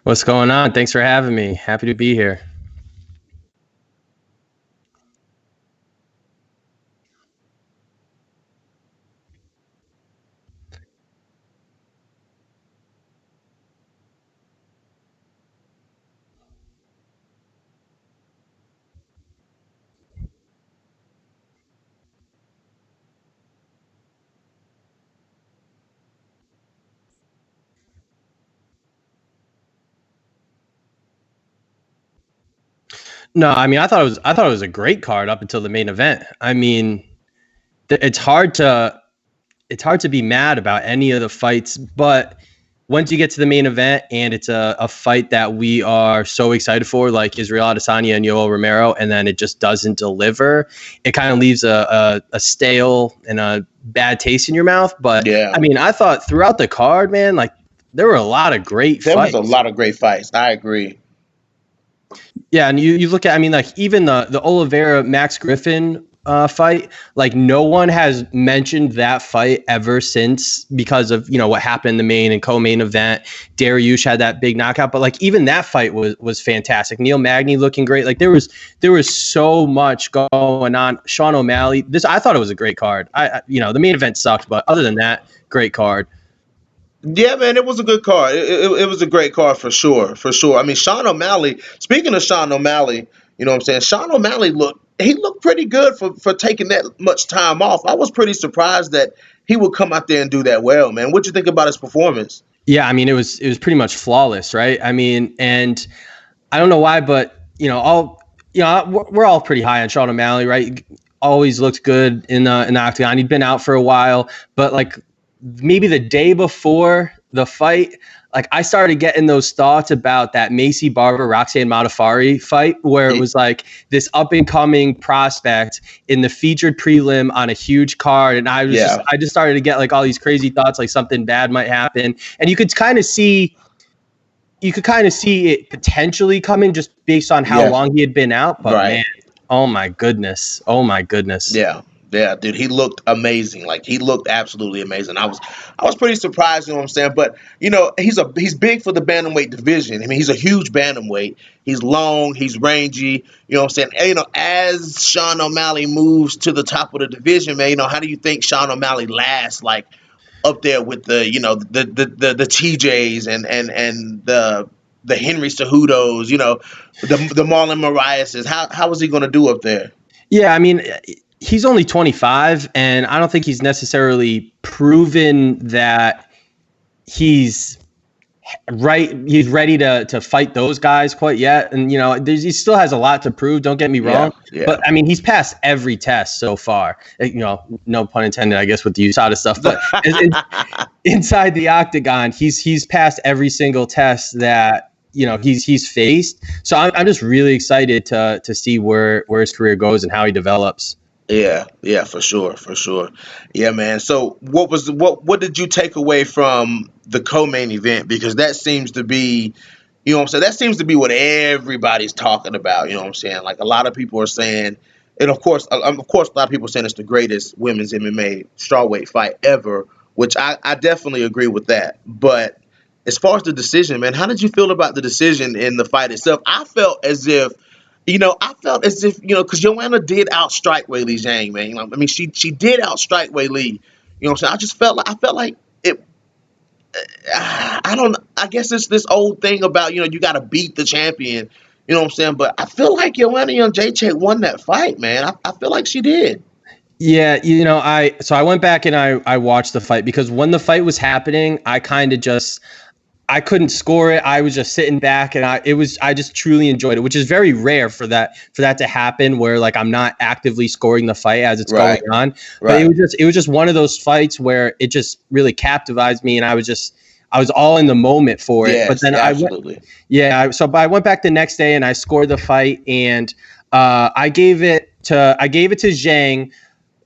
What's going on? Thanks for having me. Happy to be here. No, I mean I thought it was a great card up until the main event. I mean, it's hard to be mad about any of the fights, but once you get to the main event and it's a fight that we are so excited for, like Israel Adesanya and Yoel Romero, and then it just doesn't deliver, it kind of leaves a stale and a bad taste in your mouth. But Yeah, I mean, I thought throughout the card, man, like there were a lot of great there was a fights. lot of great fights. I agree. Yeah, and you look at, I mean, like even the Oliveira Max Griffin fight, like no one has mentioned that fight ever since because of what happened in the main and co-main event. Dariush had that big knockout, but like even that fight was fantastic. Neil Magny looking great. Like there was so much going on. Sean O'Malley, this I thought it was a great card. The main event sucked, but other than that, great card. Yeah, man, it was a good card. It was a great card for sure, for sure. I mean, Sean O'Malley. Speaking of Sean O'Malley, you know what I'm saying? Sean O'Malley looked pretty good for taking that much time off. I was pretty surprised that he would come out there and do that well, man. What you think about his performance? Yeah, I mean it was pretty much flawless, right? I mean, and I don't know why, but all we're all pretty high on Sean O'Malley, right? Always looked good in the octagon. He'd been out for a while, but like maybe the day before the fight, like I started getting those thoughts about that Macy Barber Roxanne Modafferi fight, where it was like this up and coming prospect in the featured prelim on a huge card, and Yeah, I just started to get like all these crazy thoughts, like something bad might happen, and you could kind of see it potentially coming just based on how yeah, long he had been out. But right. man, oh my goodness, oh my goodness. Yeah, yeah, dude, he looked amazing. Like he looked absolutely amazing. I was pretty surprised, you know what I'm saying? But he's big for the bantamweight division. I mean, he's a huge bantamweight. He's long, he's rangy, you know what I'm saying? And, as Sean O'Malley moves to the top of the division, man, how do you think Sean O'Malley lasts like up there with the TJs and the Henry Cejudos, the Marlon Mariases? How is he going to do up there? Yeah, I mean, he's only 25, and I don't think he's necessarily proven that he's he's ready to fight those guys quite yet. And he still has a lot to prove, don't get me Yeah, wrong, yeah. but I mean, he's passed every test so far. No pun intended, I guess, with the USADA stuff, but inside the octagon, he's passed every single test that he's faced. So I'm just really excited to see where his career goes and how he develops. Yeah, yeah, for sure, for sure. Yeah, man. So what did you take away from the co-main event? Because that seems to be, what I'm saying? That seems to be what everybody's talking about, you know what I'm saying? Like a lot of people are saying, and of course, a lot of people are saying it's the greatest women's MMA strawweight fight ever, which I definitely agree with that. But as far as the decision, man, how did you feel about the decision in the fight itself? I felt as if, because Joanna did outstrike Wei Li Zhang, man. I mean, she did outstrike Wei Li. You know what I'm saying? I felt like it. I don't. I guess it's this old thing about you got to beat the champion. You know what I'm saying? But I feel like Joanna Young won that fight, man. I feel like she did. Yeah, I went back and I watched the fight because when the fight was happening, I couldn't score it. I was just sitting back and I just truly enjoyed it, which is very rare for that to happen where like I'm not actively scoring the fight as it's going Right. on. But Right. it was just one of those fights where it just really captivated me and I was all in the moment for it. But Yes. then Absolutely. but I went back the next day and I scored the fight and I gave it to Zhang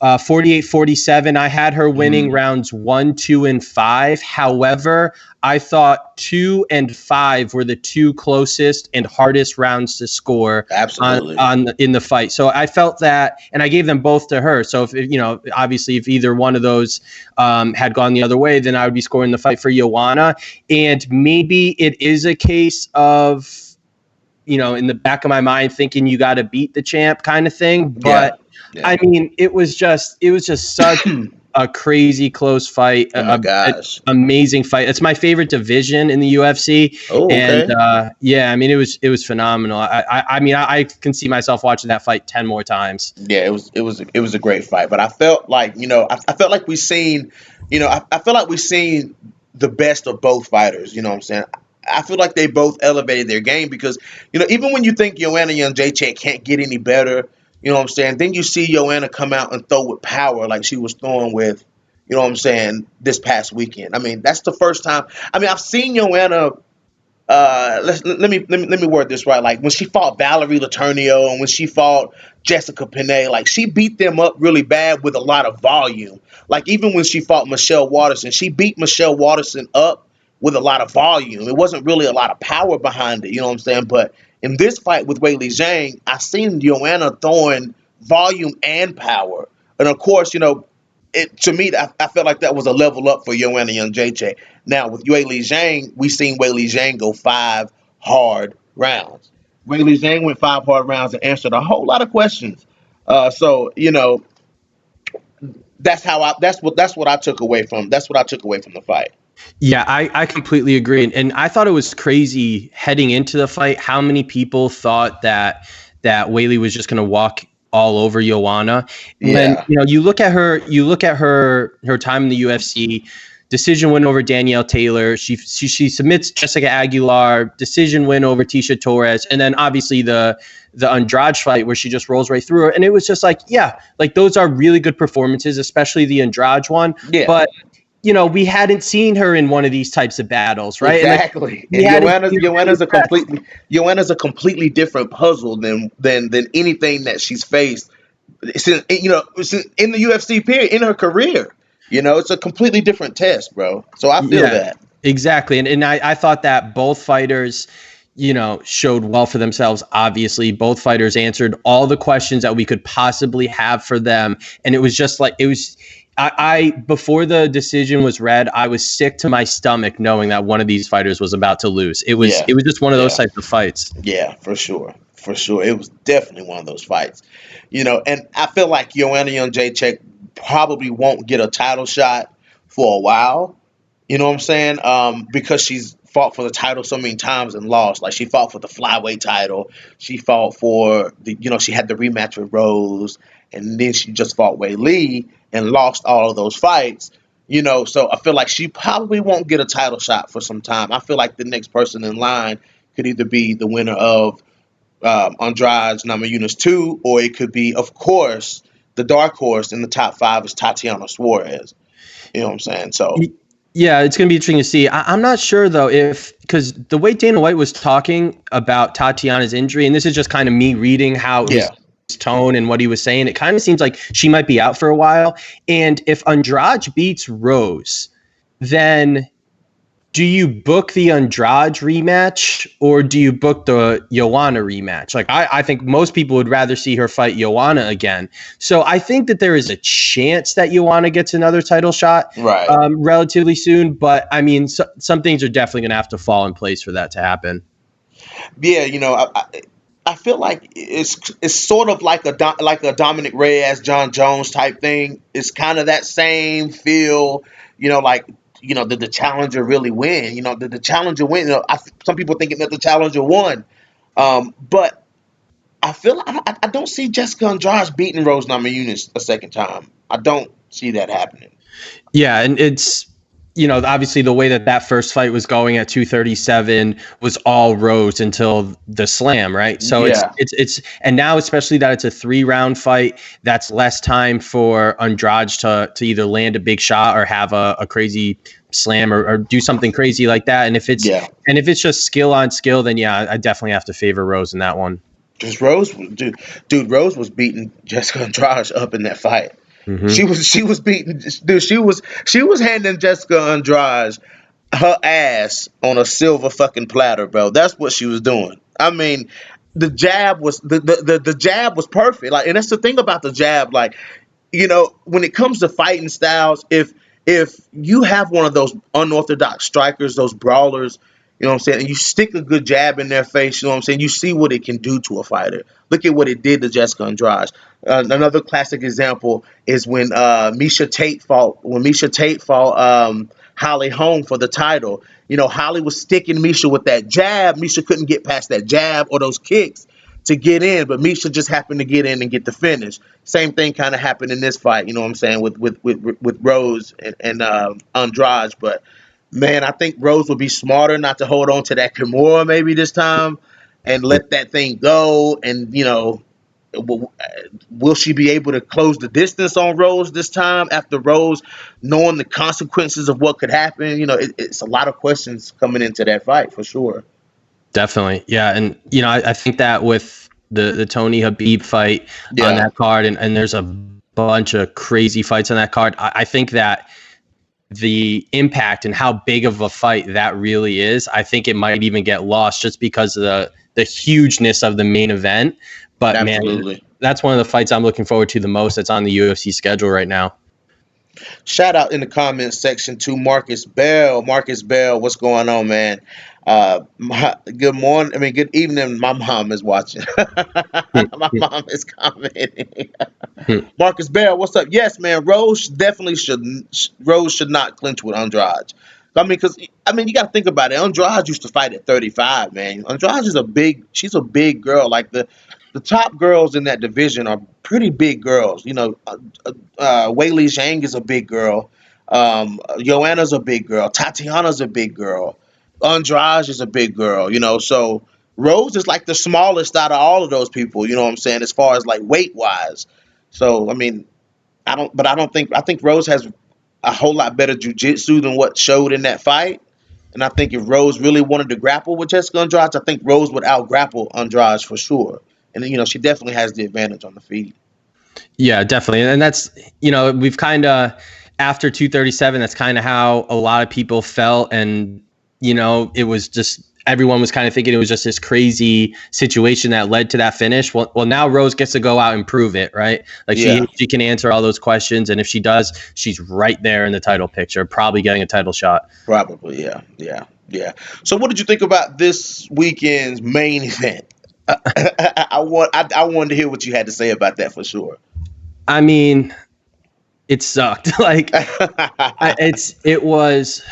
48-47. I had her winning rounds 1, 2, and 5. However, I thought 2 and 5 were the two closest and hardest rounds to score Absolutely. in the fight. So I felt that, and I gave them both to her. So if obviously, if either one of those had gone the other way, then I would be scoring the fight for Joanna. And maybe it is a case of, in the back of my mind, thinking you got to beat the champ kind of thing. Yeah. But Yeah. I mean, it was just such a crazy close fight, Oh my an gosh. amazing fight. It's my favorite division in the UFC, Oh, and okay. yeah, I mean, it was phenomenal. I can see myself watching that fight 10 more times. Yeah, it was a great fight, but I felt like I felt like we seen I feel like we seen the best of both fighters. You know what I'm saying? I feel like they both elevated their game because even when you think Joanna Jędrzejczyk can't get any better, you know what I'm saying? Then you see Joanna come out and throw with power like she was throwing with, you know what I'm saying, this past weekend. I mean, that's the first time. I mean, I've seen Joanna let me word this right. Like when she fought Valerie Letourneau and when she fought Jessica Penne, like she beat them up really bad with a lot of volume. Like even when she fought Michelle Waterson, she beat Michelle Waterson up with a lot of volume. It wasn't really a lot of power behind it, you know what I'm saying? But in this fight with Weili Zhang, I seen Joanna throwing volume and power. And of course, to me, I felt like that was a level up for Joanna Jędrzejczyk. Now with Weili Zhang, we seen Weili Zhang go 5 hard rounds. Weili Zhang went 5 hard rounds and answered a whole lot of questions. So that's what I took away from the fight. Yeah, I completely agree. And I thought it was crazy heading into the fight how many people thought that Whaley was just going to walk all over Joanna. When Yeah, you look at her time in the UFC, decision win over Danielle Taylor, she submits Jessica Aguilar, decision win over Tisha Torres, and then obviously the Andrade fight where she just rolls right through her. And it was just like, yeah, like those are really good performances, especially the Andrade one. yeah, But we hadn't seen her in one of these types of battles, right? And like exactly. we And hadn't Joanna's seen her really Joanna's a press. completely different puzzle than anything that she's faced. It's in the UFC period in her career. It's a completely different test, bro. So I feel Yeah, that. exactly. And I thought that both fighters, showed well for themselves. Obviously, both fighters answered all the questions that we could possibly have for them. And it was just like, it was, I before the decision was read, I was sick to my stomach knowing that one of these fighters was about to lose. Yeah, It was just one of those yeah, types of fights. yeah, for sure, for sure. It was definitely one of those fights, And I feel like Joanna Jędrzejczyk probably won't get a title shot for a while. You know what I'm saying? Because she's fought for the title so many times and lost. Like she fought for the flyweight title. She fought for she had the rematch with Rose, and then she just fought Wei Lee and lost all of those fights. So I feel like she probably won't get a title shot for some time. I feel like the next person in line could either be the winner of Andrade Namajunas 2, or it could be, of course, the dark horse in the top five is Tatiana Suarez. You know what I'm saying? So Yeah, it's going to be interesting to see. I'm not sure, though, because the way Dana White was talking about Tatiana's injury, and this is just kind of me reading how his yeah. tone and what he was saying, it kind of seems like she might be out for a while. And if Andrade beats Rose, then do you book the Andrade rematch or do you book the Joanna rematch? Like, I think most people would rather see her fight Joanna again. So I think that there is a chance that Joanna gets another title shot Right. relatively soon. But I mean, some things are definitely going to have to fall in place for that to happen. Yeah, I feel like it's sort of like a Dominic Reyes, John Jones type thing. It's kind of that same feel, like did the challenger really win? Did the challenger win? Some people thinking that the challenger won, but I feel I don't see Jessica Andrade beating Rose Namajunas a second time. I don't see that happening. Yeah, and it's obviously the way that first fight was going at 237 was all Rose until the slam, right? So Yeah. it's and now especially that it's a 3-round fight, that's less time for Andrade to either land a big shot or have a crazy slam or do something crazy like that. Yeah. And if it's just skill on skill, then yeah, I definitely have to favor Rose in that one. Because Rose was beating Jessica Andrade up in that fight. Hmm. She was beating, dude. She was handing Jessica Andrade her ass on a silver fucking platter, bro. That's what she was doing. I mean, the jab was perfect. Like, and that's the thing about the jab. Like, when it comes to fighting styles, if you have one of those unorthodox strikers, those brawlers, what I'm saying, and you stick a good jab in their face, you know what I'm saying, you see what it can do to a fighter. Look at what it did to Jessica Andrade. Another classic example is when Misha Tate fought Holly Holm for the title. Holly was sticking Misha with that jab. Misha couldn't get past that jab or those kicks to get in, but Misha just happened to get in and get the finish. Same thing kind of happened in this fight, you know what I'm saying, with Rose and Andrade. But man, I think Rose would be smarter not to hold on to that Kimura maybe this time and let that thing go. And will she be able to close the distance on Rose this time after Rose knowing the consequences of what could happen? It's a lot of questions coming into that fight for sure. Definitely. Yeah. And, I think that with the Tony Habib fight on Yeah, that card, and there's a bunch of crazy fights on that card, I think that the impact and how big of a fight that really is, I think it might even get lost just because of the hugeness of the main event. But man, absolutely. that's one of the fights I'm looking forward to the most that's on the UFC schedule right now. Shout out in the comments section to Marcus Bell. Marcus Bell, what's going on, man? Good morning. I mean, good evening. My mom is watching. My mom is commenting. Marcus Bell, what's up? Yes, man. Rose definitely should. Rose should not clinch with Andrade. You got to think about it. Andrade used to fight at 35, man. Andrade is she's a big girl. Like the top girls in that division are pretty big girls. Weili Zhang is a big girl. Joanna's a big girl. Tatiana's a big girl. Andrade is a big girl. So Rose is like the smallest out of all of those people. You know what I'm saying, as far as like weight wise. So I mean, I think Rose has a whole lot better jujitsu than what showed in that fight. And I think if Rose really wanted to grapple with Jessica Andrade, I think Rose would out grapple Andrade for sure. And she definitely has the advantage on the feet. Yeah, definitely. And that's, we've kind of, after 237, that's kind of how a lot of people felt. And, it was just, everyone was kind of thinking it was just this crazy situation that led to that finish. Well, now Rose gets to go out and prove it, right? Like Yeah, she can answer all those questions. And if she does, she's right there in the title picture, probably getting a title shot. probably. Yeah, yeah, yeah. So what did you think about this weekend's main event? I wanted to hear what you had to say about that for sure. I mean, it sucked. Like it was,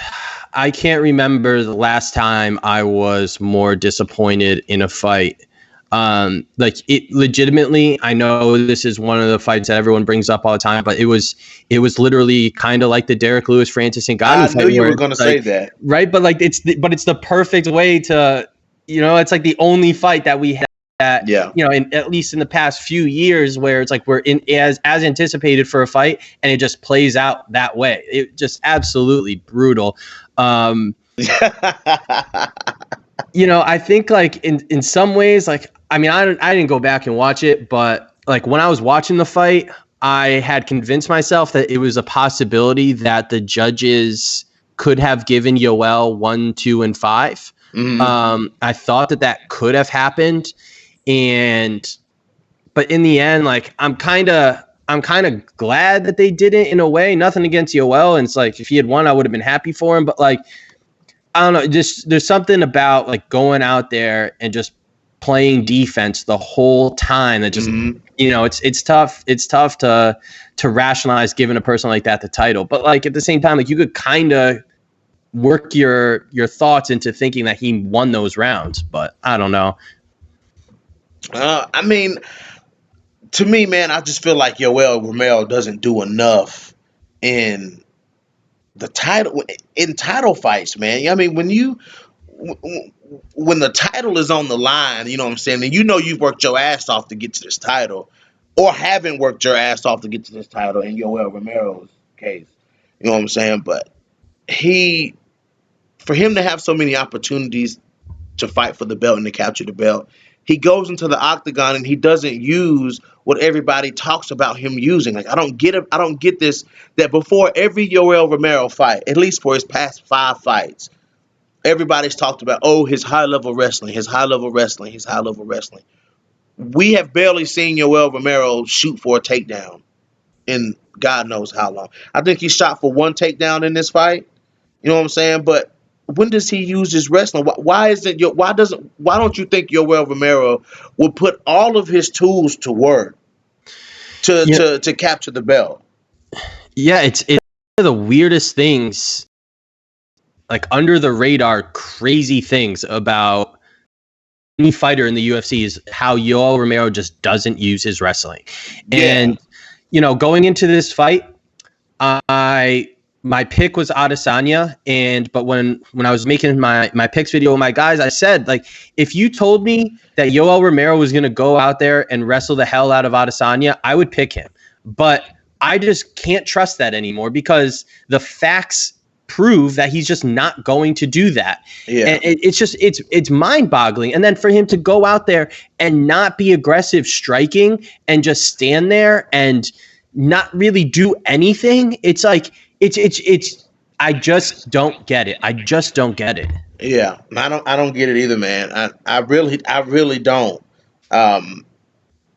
I can't remember the last time I was more disappointed in a fight. Like it legitimately, I know this is one of the fights that everyone brings up all the time, but it was literally kind of like the Derek Lewis Francis I Ngannou knew fight you where were it's going to say like, that. right. But like, it's the perfect way to, it's like the only fight that we had that, Yeah. in at least in the past few years where it's like we're in as anticipated for a fight and it just plays out that way. It just absolutely brutal. I think like in some ways, like, I mean, I didn't go back and watch it, but like when I was watching the fight, I had convinced myself that it was a possibility that the judges could have given Yoel 1, 2, and 5. Mhm. I thought that could have happened, but in the end, like I'm kind of glad that they didn't in a way. Nothing against Yoel, and it's like if he had won, I would have been happy for him. But like I don't know, just there's something about like going out there and just playing defense the whole time that just Mhm. it's tough. It's tough to rationalize giving a person like that the title. But like at the same time, like you could kind of work your thoughts into thinking that he won those rounds. But I don't know. I mean, to me, man, I just feel like Yoel Romero doesn't do enough in the title fights, man. I mean, when the title is on the line, you know what I'm saying, and you've worked your ass off to get to this title, or haven't worked your ass off to get to this title in Yoel Romero's case, you know what I'm saying. But he, for him to have so many opportunities to fight for the belt and to capture the belt, he goes into the octagon and he doesn't use what everybody talks about him using. Like, I don't get it. I don't get this. That before every Yoel Romero fight, at least for his past 5 fights, everybody's talked about, oh, his high level wrestling, his high level wrestling, his high level wrestling. We have barely seen Yoel Romero shoot for a takedown in God knows how long. I think he shot for one takedown in this fight. You know what I'm saying? But when does he use his wrestling? Why isn't your why don't you think Yoel Romero will put all of his tools to work Yeah, to capture the belt? yeah, it's one of the weirdest things, like under the radar, crazy things about any fighter in the UFC is how Yoel Romero just doesn't use his wrestling. Yeah. And going into this fight, I my pick was Adesanya, but when I was making my picks video with my guys, I said, like, if you told me that Yoel Romero was going to go out there and wrestle the hell out of Adesanya, I would pick him. But I just can't trust that anymore because the facts prove that he's just not going to do that. Yeah. And it's mind-boggling. And then for him to go out there and not be aggressive striking and just stand there and not really do anything, it's like it's I just don't get it. I just don't get it. Yeah. I don't get it either, man. I really don't. Um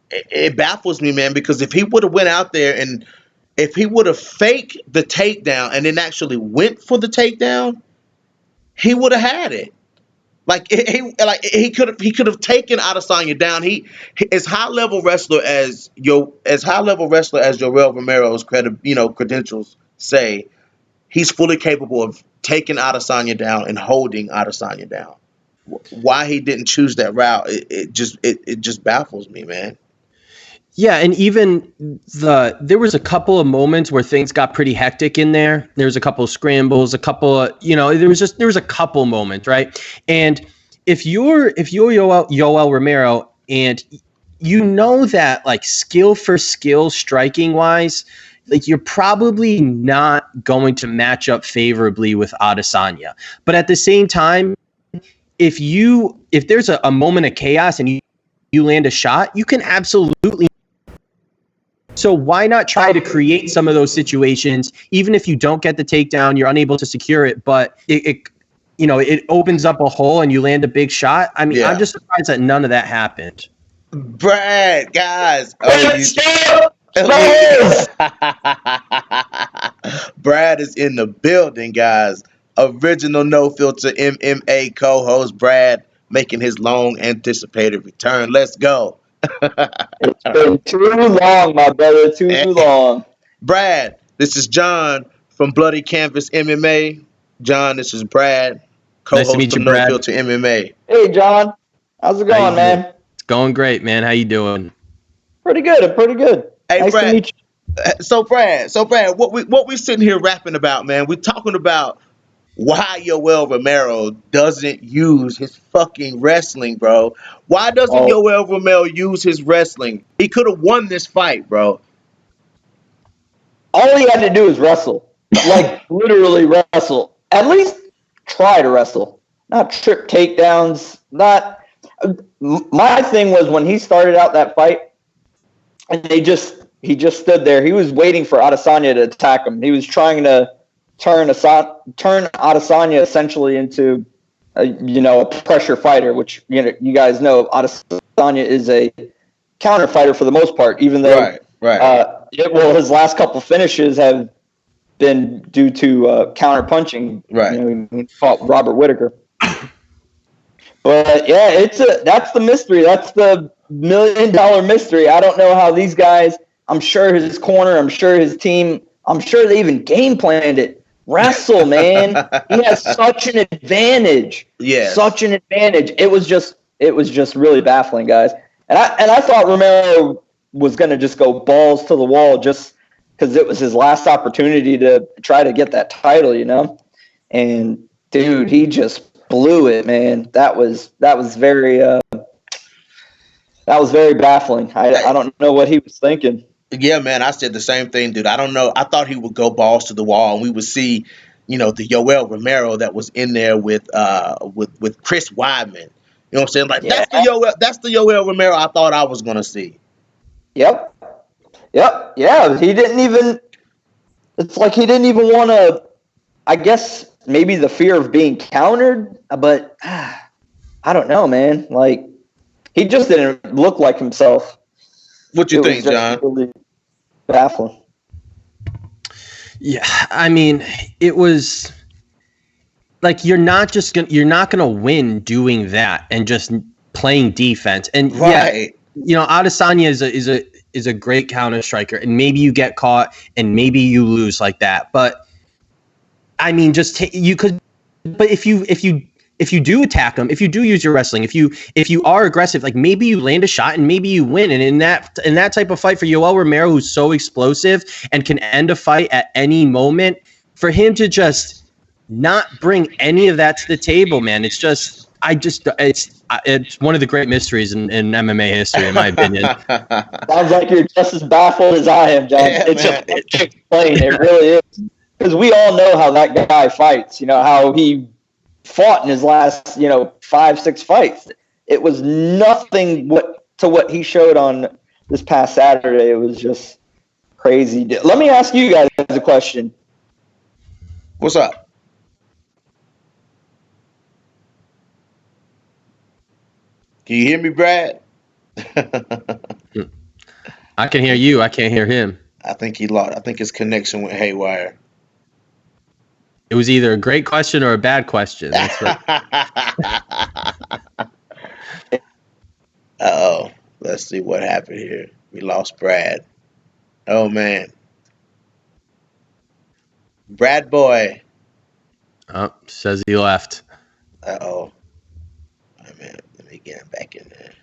it baffles me, man, because if he would have went out there and if he would have faked the takedown and then actually went for the takedown, he would have had it. He could have taken Adesanya down. As high level wrestler as Joel Romero's credentials say, he's fully capable of taking Adesanya down and holding Adesanya down. Why he didn't choose that route, it just baffles me, man. Yeah, and even there was a couple of moments where things got pretty hectic in there. There was a couple of scrambles, a couple of there was a couple moments, right? And if you're Yoel Romero and you know that, like, skill for skill striking wise, like, you're probably not going to match up favorably with Adesanya. But at the same time, if there's a moment of chaos and you land a shot, you can absolutely. So why not try to create some of those situations, even if you don't get the takedown, you're unable to secure it, but it opens up a hole and you land a big shot. I mean, Yeah. I'm just surprised that none of that happened. Brad, guys. Brad is in the building, guys. Original No Filter MMA co-host Brad making his long anticipated return. Let's go. It's been too long, my brother. Too long. Brad, this is John from Bloody Canvas MMA. John, this is Brad, Nice to co-host meet of you, No Brad. Filter MMA. Hey, John. How's it How going, you man? doing? It's going great, man. How you doing? Pretty good. Pretty good. Hey, Nice Brad. to meet you. So Brad, what we sitting here rapping about, man? We talking about why Yoel Romero doesn't use his fucking wrestling, bro. Why doesn't Oh, Yoel Romero use his wrestling? He could have won this fight, bro. all he had to do is wrestle. Like, literally wrestle. At least try to wrestle. Not trip takedowns. Not. My thing was when he started out that fight, and he just stood there. He was waiting for Adesanya to attack him. He was trying to turn Adesanya essentially into a pressure fighter, which you guys know Adesanya is a counter fighter for the most part, even though Right. his last couple finishes have been due to counter punching. Right. He fought Robert Whittaker. But yeah, that's the mystery. That's the $1 million mystery. I don't know how these guys. I'm sure his corner. I'm sure his team. I'm sure they even game planned it. Wrestle, man. He has such an advantage. Yes. Such an advantage. It was just really baffling, guys. And I thought Romero was going to just go balls to the wall just because it was his last opportunity to try to get that title, And dude, he just blew it, man. That was very baffling. I don't know what he was thinking. Yeah, man, I said the same thing, dude. I don't know. I thought he would go balls to the wall and we would see, the Yoel Romero that was in there with Chris Weidman. You know what I'm saying? Like, Yeah. that's the Yoel Romero I thought I was gonna see. Yep. Yep. Yeah. He didn't even. It's like he didn't even want to. I guess maybe the fear of being countered, but I don't know, man. Like he just didn't look like himself. What you It was think, just John? really baffling. Yeah, I mean, it was like you're not gonna win doing that and just playing defense. And yeah, Right. Adesanya is a great counter striker, and maybe you get caught and maybe you lose like that. But I mean, you could. But if you do attack him, if you do use your wrestling, if you are aggressive, like maybe you land a shot and maybe you win. And in that type of fight for Yoel Romero, who's so explosive and can end a fight at any moment, for him to just not bring any of that to the table, man, it's one of the great mysteries in MMA history, in my opinion. Sounds like you're just as baffled as I am, John. Yeah, It's man. just hard to explain. It really is. Because we all know how that guy fights. How he fought in his last 5-6 fights. It was nothing to what he showed on this past Saturday. It was just crazy. Let me ask you guys a question. What's up? Can you hear me, Brad? I can hear you. I can't hear him. I think he lost. I think his connection went haywire. It was either a great question or a bad question. That's what. Uh-oh. Let's see what happened here. We lost Brad. Oh, man. Brad boy. Oh, says he left. Uh-oh. Oh, man. Let me get him back in there.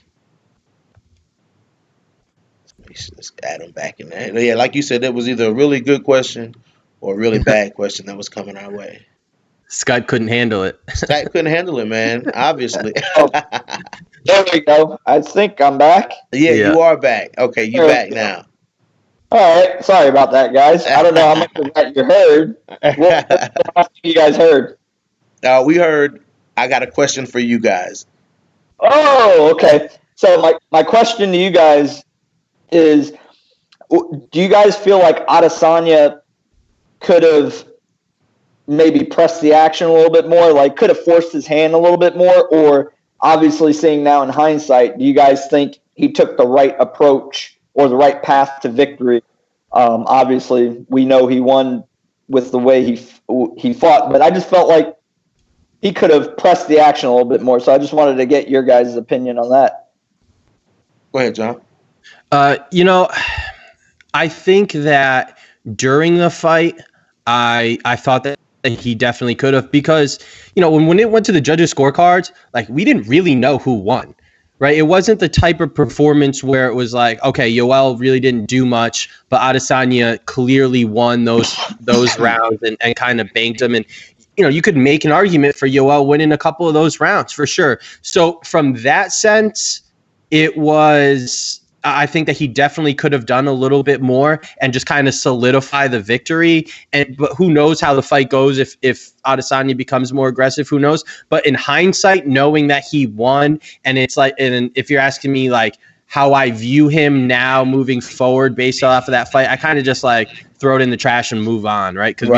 Let's add him back in there. Yeah, like you said, it was either a really good question or a really bad question that was coming our way. Skype couldn't handle it. Skype couldn't handle it, man. Obviously. Oh, there we go. I think I'm back. Yeah, Yeah. you are back. Okay, you There we back go. now. All right. Sorry about that, guys. I don't know how much of that you heard. What the last thing you guys heard? We heard. I got a question for you guys. Oh, okay. So my question to you guys is, do you guys feel like Adesanya could have maybe pressed the action a little bit more, like could have forced his hand a little bit more, or obviously seeing now in hindsight, do you guys think he took the right approach or the right path to victory? Obviously, we know he won with the way he fought, but I just felt like he could have pressed the action a little bit more. So I just wanted to get your guys' opinion on that. Go ahead, John. I think that during the fight, I thought that he definitely could have, because when it went to the judges' scorecards, like we didn't really know who won. Right, it wasn't the type of performance where it was like, okay, Yoel really didn't do much, but Adesanya clearly won those rounds and kind of banked them. And you could make an argument for Yoel winning a couple of those rounds for sure. So from that sense, it was. I think that he definitely could have done a little bit more and just kind of solidify the victory. But who knows how the fight goes if Adesanya becomes more aggressive? Who knows? But in hindsight, knowing that he won, and it's like, and if you're asking me like how I view him now moving forward based off of that fight, I kind of just like throw it in the trash and move on, right? Because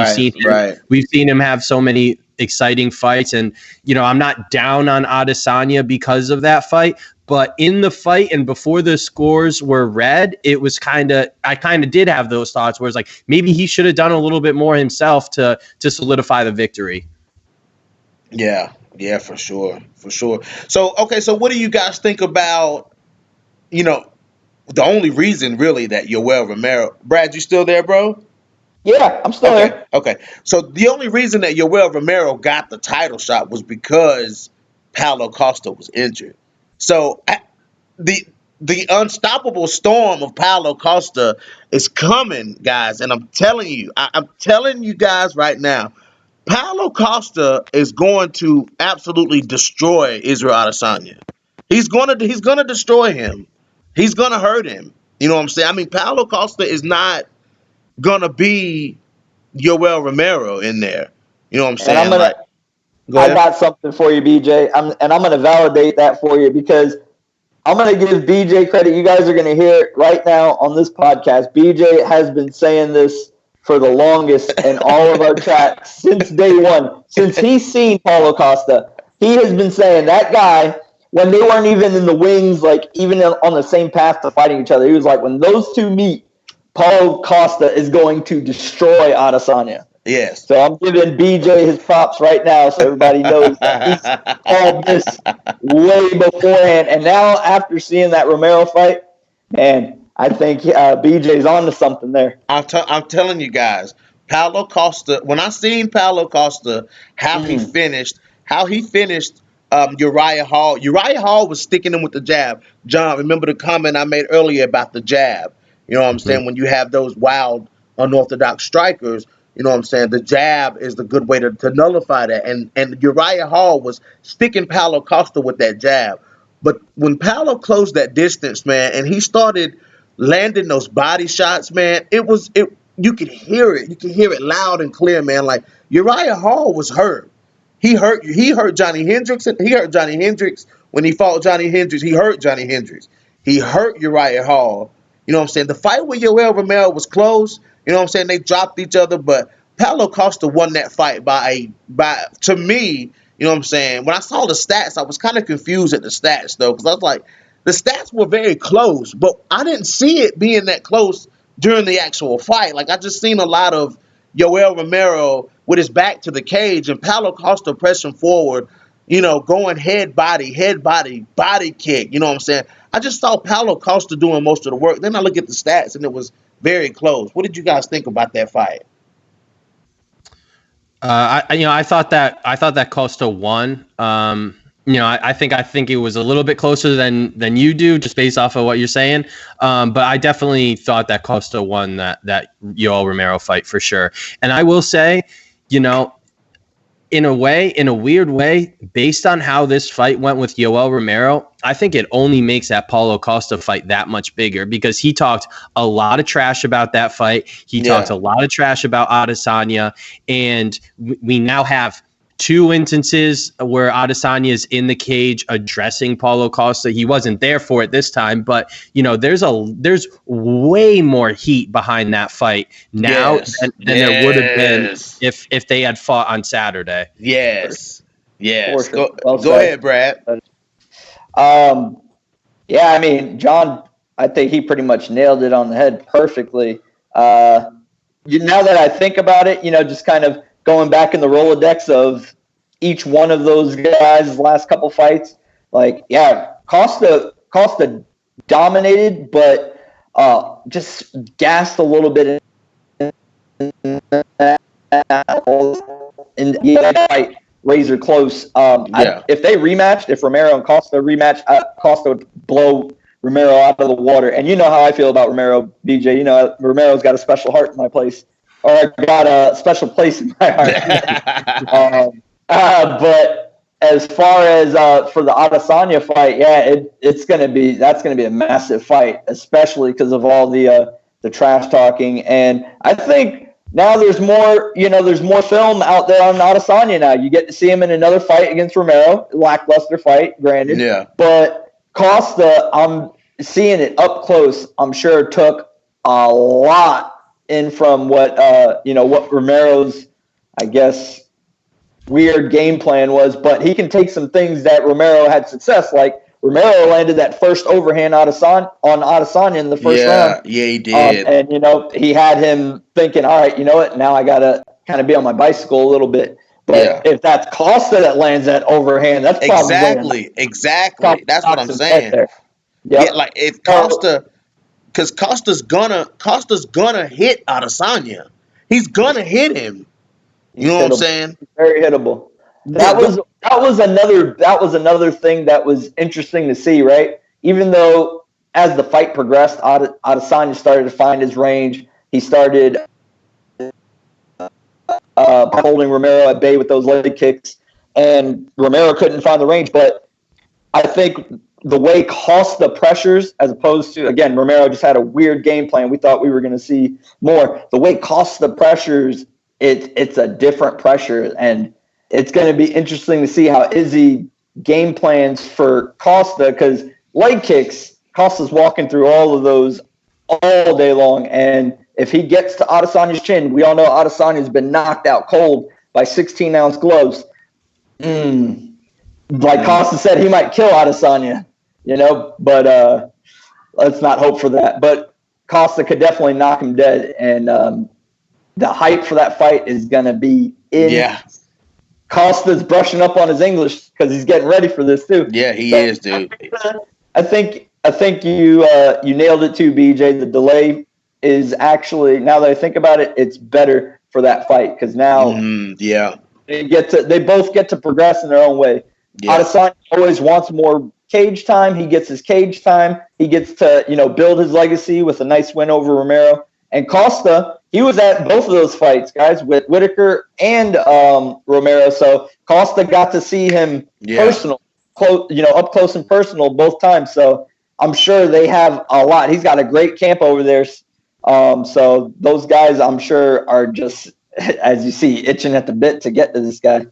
we've seen him have so many exciting fights, and I'm not down on Adesanya because of that fight. But in the fight and before the scores were read, it was I kind of did have those thoughts where it's like maybe he should have done a little bit more himself to solidify the victory. Yeah, for sure. So, okay, so what do you guys think about, the only reason really that Yoel Romero, Brad, you still there, bro? Yeah, I'm still there. Okay. So the only reason that Yoel Romero got the title shot was because Paulo Costa was injured. So the unstoppable storm of Paulo Costa is coming, guys, and I'm telling you, I'm telling you guys right now, Paulo Costa is going to absolutely destroy Israel Adesanya. He's gonna destroy him. He's gonna hurt him. You know what I'm saying? I mean, Paulo Costa is not gonna be Yoel Romero in there. You know what I'm saying? Go I ahead. got something for you, BJ. I'm going to validate that for you because I'm going to give BJ credit. You guys are going to hear it right now on this podcast. BJ has been saying this for the longest in all of our chats since day one. Since he's seen Paulo Costa, he has been saying that guy, when they weren't even in the wings, like even on the same path to fighting each other, he was like, when those two meet, Paulo Costa is going to destroy Adesanya. Yes. So I'm giving BJ his props right now so everybody knows that he's called this way beforehand. And now after seeing that Romero fight, man, I think BJ's on to something there. I'm telling you guys, Paulo Costa. When I seen Paulo Costa, how he finished Uriah Hall. Uriah Hall was sticking him with the jab. John, remember the comment I made earlier about the jab? You know what I'm saying? When you have those wild, unorthodox strikers, you know what I'm saying? The jab is the good way to nullify that. And Uriah Hall was sticking Paulo Costa with that jab. But when Paulo closed that distance, man, and he started landing those body shots, man, you could hear it. You could hear it loud and clear, man. Like Uriah Hall was hurt. He hurt Johnny Hendricks. He hurt Johnny Hendricks when he fought Johnny Hendricks. He hurt Johnny Hendricks. He hurt Uriah Hall. You know what I'm saying? The fight with Yoel Romero was close. You know what I'm saying? They dropped each other, but Paulo Costa won that fight by to me, you know what I'm saying? When I saw the stats, I was kind of confused at the stats though, because I was like, the stats were very close, but I didn't see it being that close during the actual fight. Like I just seen a lot of Yoel Romero with his back to the cage and Paulo Costa pressing forward, you know, going head, body, body kick. You know what I'm saying? I just saw Paulo Costa doing most of the work. Then I look at the stats and it was very close. What did you guys think about that fight? I thought that Costa won. I think it was a little bit closer than you do, just based off of what you're saying. But I definitely thought that Costa won that Yoel Romero fight for sure. And I will say, you know, in a weird way, based on how this fight went with Yoel Romero, I think it only makes that Paulo Costa fight that much bigger because he talked a lot of trash about that fight. He talked a lot of trash about Adesanya, and we now have two instances where Adesanya is in the cage addressing Paulo Costa. He wasn't there for it this time, but you know, there's way more heat behind that fight now than there would have been if they had fought on Saturday. Yes. Sure. Go ahead, Brad. Yeah, I mean, John, I think he pretty much nailed it on the head perfectly. Now that I think about it, you know, just kind of going back in the Rolodex of each one of those guys' last couple fights, like, yeah, Costa dominated, but just gassed a little bit in that fight, razor close. If they rematched, if Romero and Costa rematch, Costa would blow Romero out of the water. And you know how I feel about Romero, BJ. You know, Romero's got a special heart in my place. Or got a special place in my heart. But as far as for the Adesanya fight, yeah, that's going to be a massive fight, especially because of all the trash talking. And I think now there's more film out there on Adesanya now. You get to see him in another fight against Romero, lackluster fight, granted. Yeah. But Costa, I'm seeing it up close. I'm sure it took a lot in from what Romero's, I guess, weird game plan was, but he can take some things that Romero had success, like Romero landed that first overhand on Adesanya in the first round. Yeah, he did. And, you know, he had him thinking, all right, you know what, now I got to kind of be on my bicycle a little bit. But if that's Costa that lands that overhand, that's probably exactly. That's what I'm saying. Yep. Yeah, like if Costa. Because Costa's gonna hit Adesanya. He's gonna hit him. You know what I'm saying? Very hittable. That was another thing that was interesting to see, right? Even though as the fight progressed, Adesanya started to find his range. He started holding Romero at bay with those leg kicks, and Romero couldn't find the range. But I think the way Costa pressures, as opposed to, again, Romero just had a weird game plan. We thought we were going to see more. The way Costa pressures, it's a different pressure, and it's going to be interesting to see how Izzy game plans for Costa, because leg kicks, Costa's walking through all of those all day long. And if he gets to Adesanya's chin, we all know Adesanya's been knocked out cold by 16-ounce gloves. Like Costa said, he might kill Adesanya, but let's not hope for that. But Costa could definitely knock him dead. And the hype for that fight is going to be in. Yeah. Costa's brushing up on his English because he's getting ready for this too. Yeah, he is, dude. I think you nailed it too, BJ. The delay is actually, now that I think about it, it's better for that fight because now they both get to progress in their own way. Yeah. Adesanya always wants more cage time. He gets his cage time. He gets to build his legacy with a nice win over Romero. And Costa, he was at both of those fights, guys, with Whitaker and Romero. So Costa got to see him up close and personal both times. So I'm sure they have a lot. He's got a great camp over there. So those guys, I'm sure, are just, as you see, itching at the bit to get to this guy.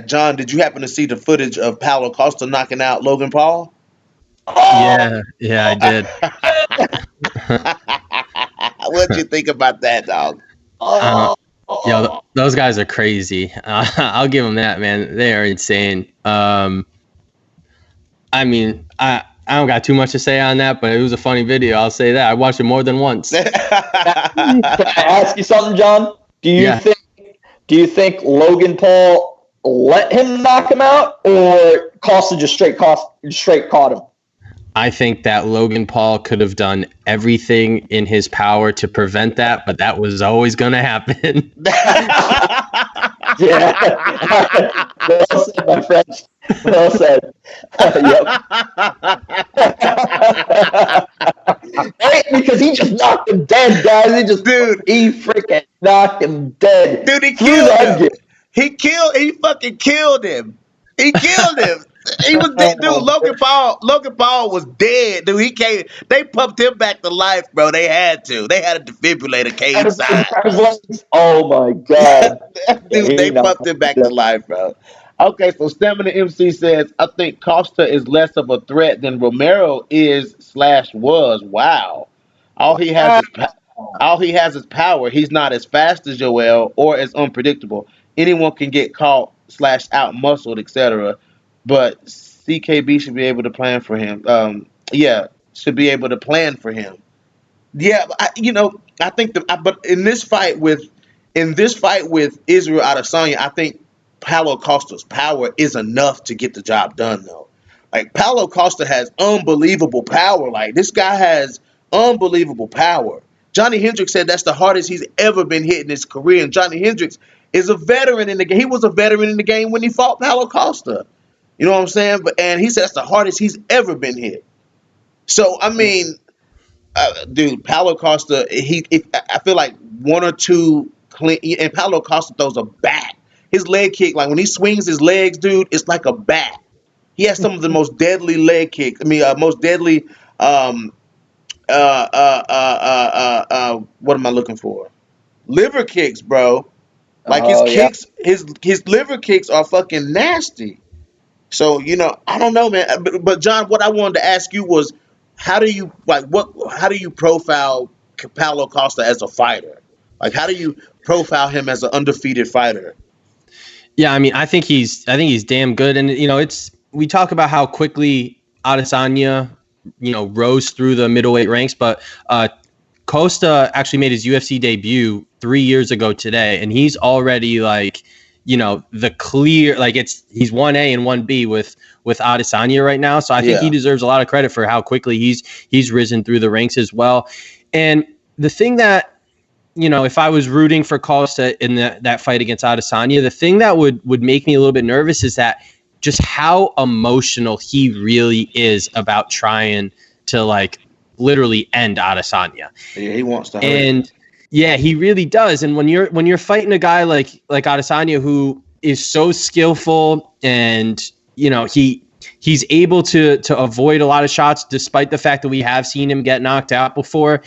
John, did you happen to see the footage of Paulo Costa knocking out Logan Paul? Oh! Yeah, I did. What'd you think about that, dog? Those guys are crazy. I'll give them that, man. They are insane. I don't got too much to say on that, but it was a funny video. I'll say that. I watched it more than once. Can I ask you something, John? Do you think Logan Paul let him knock him out, or Costa just straight caught him? I think that Logan Paul could have done everything in his power to prevent that, but that was always going to happen. Yeah. Well said, my friend. Well said. Right, because he just knocked him dead, guys. He freaking knocked him dead. Dude, he killed him. He fucking killed him. He killed him. He was dead, dude. Logan Paul was dead, dude. He came. They pumped him back to life, bro. They had to. They had a defibrillator cage side. Oh my god, dude. They pumped him back to life, bro. Okay, so Stamina MC says, I think Costa is less of a threat than Romero was. Wow. All he has is power. He's not as fast as Joel or as unpredictable. Anyone can get caught / out muscled, etc. But CKB should be able to plan for him. Should be able to plan for him. Yeah, I think but in this fight with Israel Adesanya, I think Paulo Costa's power is enough to get the job done, though. Like, Paulo Costa has unbelievable power. Like, this guy has unbelievable power. Johnny Hendricks said that's the hardest he's ever been hit in his career. And Johnny Hendricks is a veteran in the game. He was a veteran in the game when he fought Paulo Costa. You know what I'm saying? And he said that's the hardest he's ever been hit. So, dude, Paulo Costa, I feel like one or two clean, and Paulo Costa throws a bat. His leg kick, like when he swings his legs, dude, it's like a bat. He has some of the most deadly leg kicks. Most deadly. What am I looking for? Liver kicks, bro. Like kicks, his liver kicks are fucking nasty. So I don't know, man. But John, what I wanted to ask you was, how do you profile Paulo Costa as a fighter? Like, how do you profile him as an undefeated fighter? Yeah, I think he's damn good, and we talk about how quickly Adesanya, rose through the middleweight ranks, but Costa actually made his UFC debut 3 years ago today, and he's already the clear, he's 1A and 1B with Adesanya right now. So I think he deserves a lot of credit for how quickly he's risen through the ranks as well. And the thing that, if I was rooting for Costa in that fight against Adesanya, the thing that would make me a little bit nervous is that just how emotional he really is about trying to literally end Adesanya. Yeah, he wants to hurt. And yeah, he really does. And when you're fighting a guy like Adesanya, who is so skillful, and he's able to avoid a lot of shots, despite the fact that we have seen him get knocked out before.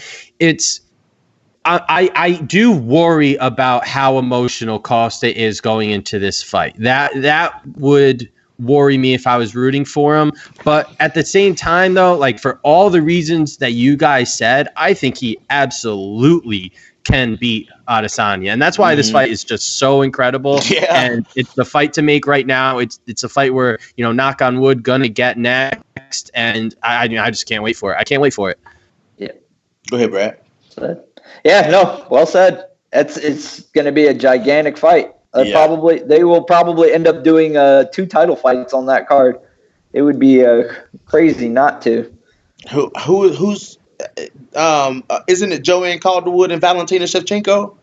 I do worry about how emotional Costa is going into this fight. That would worry me if I was rooting for him. But at the same time, though, like for all the reasons that you guys said, I think he absolutely can beat Adesanya, and that's why this fight is just so incredible. Yeah. And it's the fight to make right now. It's a fight where, knock on wood, gonna get next, and I just can't wait for it. I can't wait for it. Yeah. Go ahead, Brad. Yeah, no, well said. It's going to be a gigantic fight. Yeah. They will probably end up doing 2 title fights on that card. It would be crazy not to. Who's isn't it Joanne Calderwood and Valentina Shevchenko?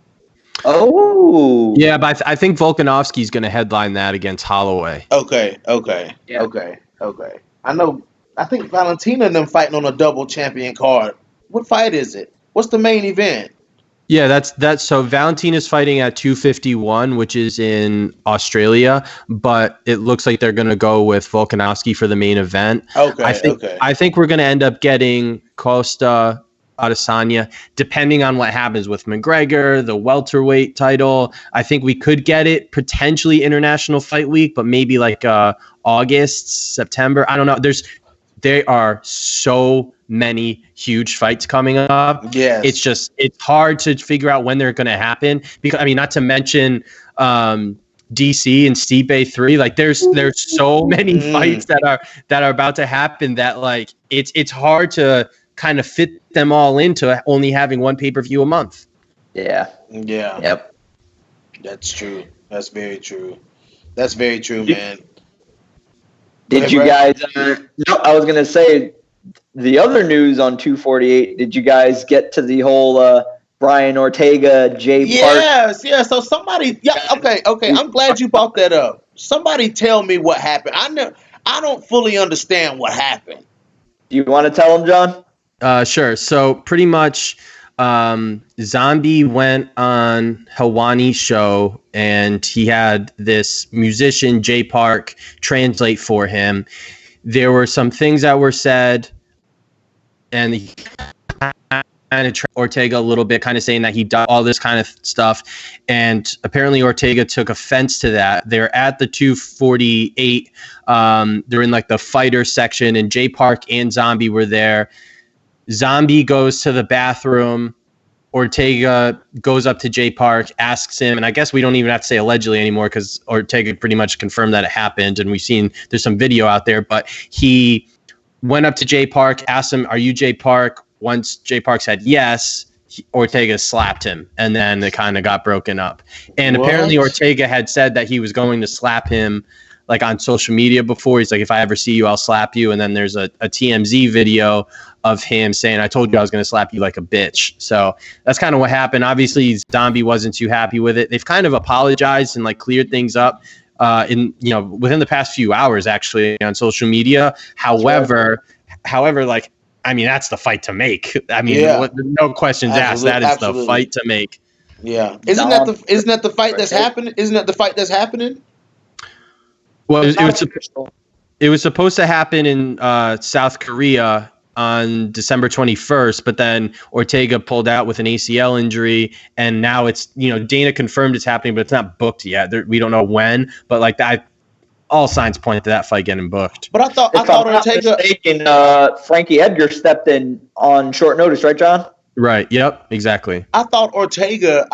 Oh, Yeah, but I think Volkanovski's going to headline that against Holloway. Okay. Yeah. Okay. I think Valentina and them fighting on a double champion card. What fight is it? What's the main event? Yeah, that's so Valentina's fighting at 251, which is in Australia, but it looks like they're going to go with Volkanovski for the main event. Okay. I think we're going to end up getting Costa Adesanya, depending on what happens with McGregor, the welterweight title. I think we could get it potentially International Fight Week, but maybe like August, September. I don't know. There are so many huge fights coming up. Yes. It's hard to figure out when they're going to happen, because not to mention DC and Stipe 3. Like there's so many fights that are about to happen that like it's hard to kind of fit them all into only having one pay-per-view a month. Yeah. Yep. That's true. That's very true, man. Did you guys? No, I was gonna say the other news on 248. Did you guys get to the whole Brian Ortega Jay Park? Yes. So somebody, okay. I'm glad you brought that up. Somebody tell me what happened. I don't fully understand what happened. Do you want to tell them, John? Sure. So pretty much, Zombie went on Helwani's show, and he had this musician, Jay Park, translate for him. There were some things that were said, and he kind of Ortega a little bit, kind of saying that he did all this kind of stuff. And apparently Ortega took offense to that. They're at the 248. They're in like the fighter section, and Jay Park and Zombie were there. Zombie goes to the bathroom. Ortega goes up to Jay Park, asks him, and I guess we don't even have to say allegedly anymore because Ortega pretty much confirmed that it happened, and we've seen there's some video out there, but he went up to Jay Park, asked him, "Are you Jay Park?" Once Jay Park said yes, Ortega slapped him, and then it kind of got broken up. And apparently Ortega had said that he was going to slap him like on social media before. He's like, "If I ever see you, I'll slap you." And then there's a TMZ video of him saying, "I told you I was going to slap you like a bitch." So that's kind of what happened. Obviously, Zombie wasn't too happy with it. They've kind of apologized and like cleared things up within the past few hours, actually, on social media. However, like, I mean, that's the fight to make. I mean, no questions asked. That is the fight to make. Yeah, isn't that the fight that's happening? Isn't that the fight that's happening? Well, it was supposed to happen in South Korea on December 21st, but then Ortega pulled out with an ACL injury, and now it's, Dana confirmed it's happening, but it's not booked yet. We don't know when, but like that, all signs point to that fight getting booked. But I thought Ortega. Frankie Edgar stepped in on short notice, right, John? Right. Yep. Exactly. I thought Ortega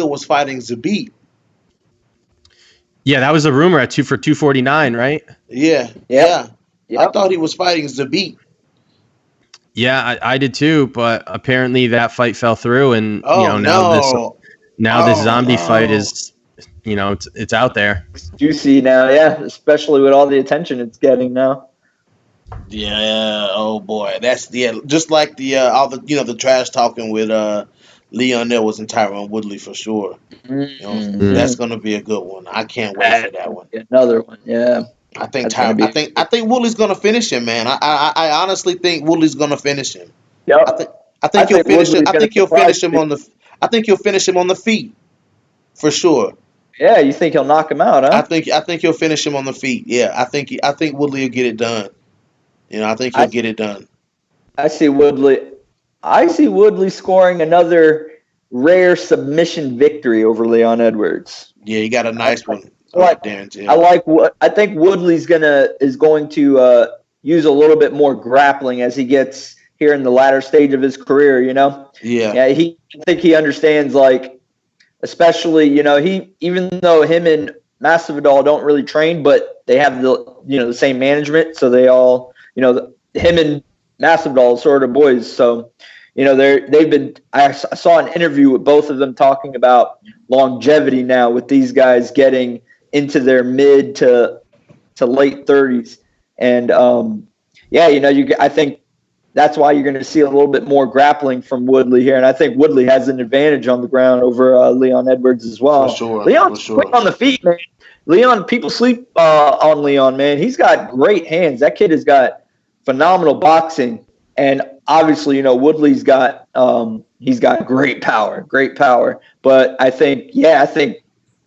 was fighting Zabit. Yeah, that was a rumor at 249, right? Yeah. I thought he was fighting Zabit. Yeah, I did too, but apparently that fight fell through, and now this Zombie fight is, it's out there. It's juicy now, yeah, especially with all the attention it's getting now. Yeah, oh boy, that's just like all the the trash talking with Leon Edwards and Tyron Woodley for sure. That's gonna be a good one. I can't wait for that one. Another one, yeah. I think Woodley's gonna finish him, man. I honestly think Woodley's gonna finish him. Yep. I think he'll finish him. I think he'll finish him on the feet, for sure. Yeah, you think he'll knock him out, huh? I think he'll finish him on the feet. Yeah, I think Woodley will get it done. I think he'll get it done. I see Woodley scoring another rare submission victory over Leon Edwards. Yeah, he got a nice one. like Darren I Till. like what I think Woodley's going to use a little bit more grappling as he gets here in the latter stage of his career. Yeah. Yeah, I think he understands, like, especially, he, even though him and Masvidal don't really train, but they have the same management, so they all, him and Masvidal are sort of boys. So, they've been. I saw an interview with both of them talking about longevity now with these guys getting into their mid to late 30s, and yeah, I think that's why you're going to see a little bit more grappling from Woodley here. And I think Woodley has an advantage on the ground over Leon Edwards as For well. sure. For Leon's quick sure. on the feet, man. Leon, people sleep on Leon, man. He's got great hands. That kid has got phenomenal boxing. And obviously, Woodley's got he's got great power, great power. But I think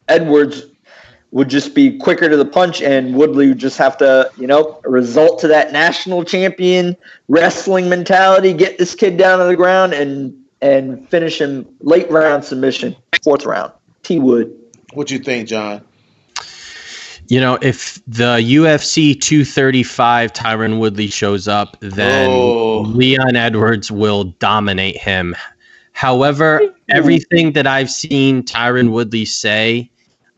Edwards would just be quicker to the punch, and Woodley would just have to, result to that national champion wrestling mentality, get this kid down to the ground and finish him late round submission, fourth round. T Wood. What you think, John? If the UFC 235 Tyron Woodley shows up, then Leon Edwards will dominate him. However, everything that I've seen Tyron Woodley say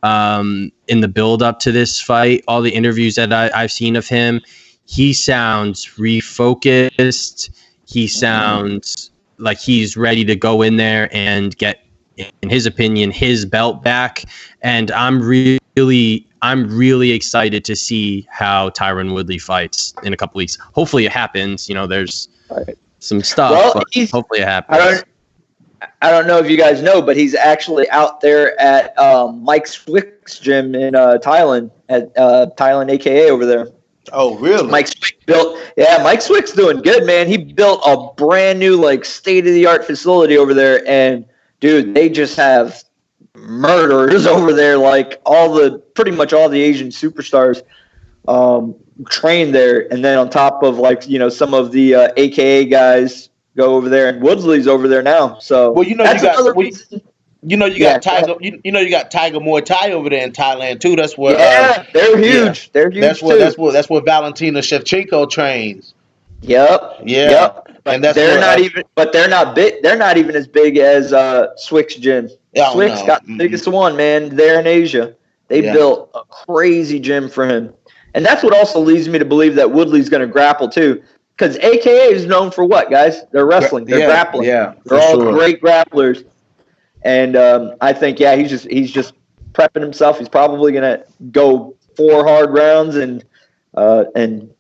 in the build up to this fight, all the interviews that I've seen of him, he sounds refocused. He sounds like he's ready to go in there and get, in his opinion, his belt back. And I'm really excited to see how Tyron Woodley fights in a couple weeks. Hopefully it happens. There's some stuff, but hopefully it happens. I don't know if you guys know, but he's actually out there at Mike Swick's gym in Thailand, at Thailand, AKA over there. Oh, really? Mike Swick's doing good, man. He built a brand new, like, state-of-the-art facility over there, and dude, they just have murderers over there, like pretty much all the Asian superstars trained there, and then on top of, like, some of the AKA guys go over there, and Woodley's over there now. So well, you got Tiger. You got Tiger Muay Thai over there in Thailand too. That's where they're huge. They're huge. That's where Valentina Shevchenko trains. Yep. And they're not big. They're not even as big as Swick's gym. Swick's got the biggest one, man. There in Asia, they built a crazy gym for him, and that's what also leads me to believe that Woodley's going to grapple too. Because AKA is known for what, guys? They're wrestling. They're grappling. Yeah, they're all great grapplers. And I think, he's just prepping himself. He's probably gonna go 4 hard rounds and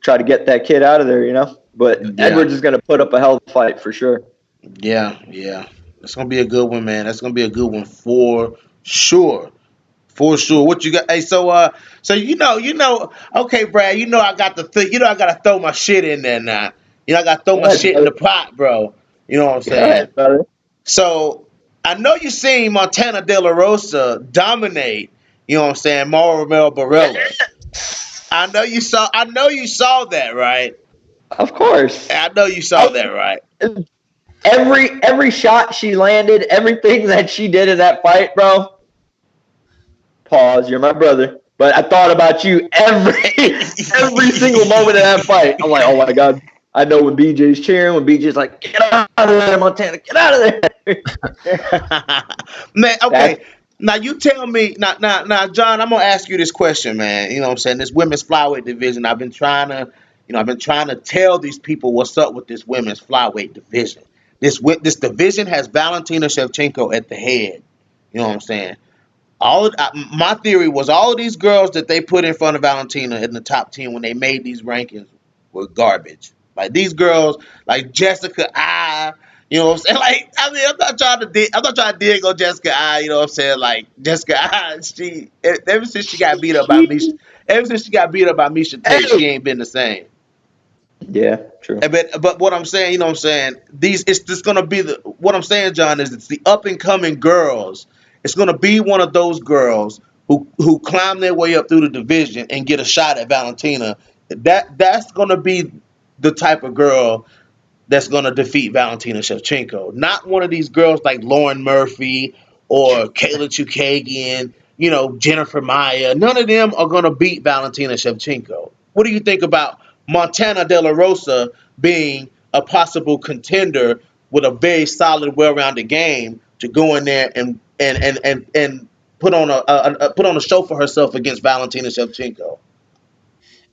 try to get that kid out of there, But Edwards is gonna put up a hell of a fight for sure. Yeah. It's gonna be a good one, man. That's gonna be a good one for sure. For sure. What you got? Hey, so okay, Brad. I got I gotta throw my shit in there now. I gotta throw my shit in the pot, bro. You know what I'm saying? So I know you seen Montana De La Rosa dominate. You know what I'm saying? Mauro Romero Barella. I know you saw that, right? Of course. I know you saw that, right? Every shot she landed, everything that she did in that fight, bro. Pause. You're my brother, but I thought about you every single moment of that fight. I'm like, oh my god. I know when BJ's cheering, when BJ's like, get out of there, Montana, get out of there. Man, okay. Now you tell me, now, John, I'm gonna ask you this question, man. You know what I'm saying? This women's flyweight division, I've been trying to tell these people what's up with this women's flyweight division. This division has Valentina Shevchenko at the head. You know what I'm saying? My theory was all of these girls that they put in front of Valentina in the top 10 when they made these rankings were garbage. Like these girls, like Jessica I, you know what I'm saying? Like, I mean, I'm not trying to dig on Jessica I, you know what I'm saying? Like Jessica I, ever since she got beat up by Misha Tate, she ain't been the same. Yeah, true. But what I'm saying, you know what I'm saying? It's just gonna be what I'm saying, John, is it's the up and coming girls. It's gonna be one of those girls who climb their way up through the division and get a shot at Valentina. That's gonna be the type of girl that's gonna defeat Valentina Shevchenko. Not one of these girls like Lauren Murphy or Kayla Chukagian. Jennifer Maya. None of them are going to beat Valentina Shevchenko. What do you think about Montana De La Rosa being a possible contender with a very solid, well-rounded game to go in there and put on put on a show for herself against Valentina Shevchenko?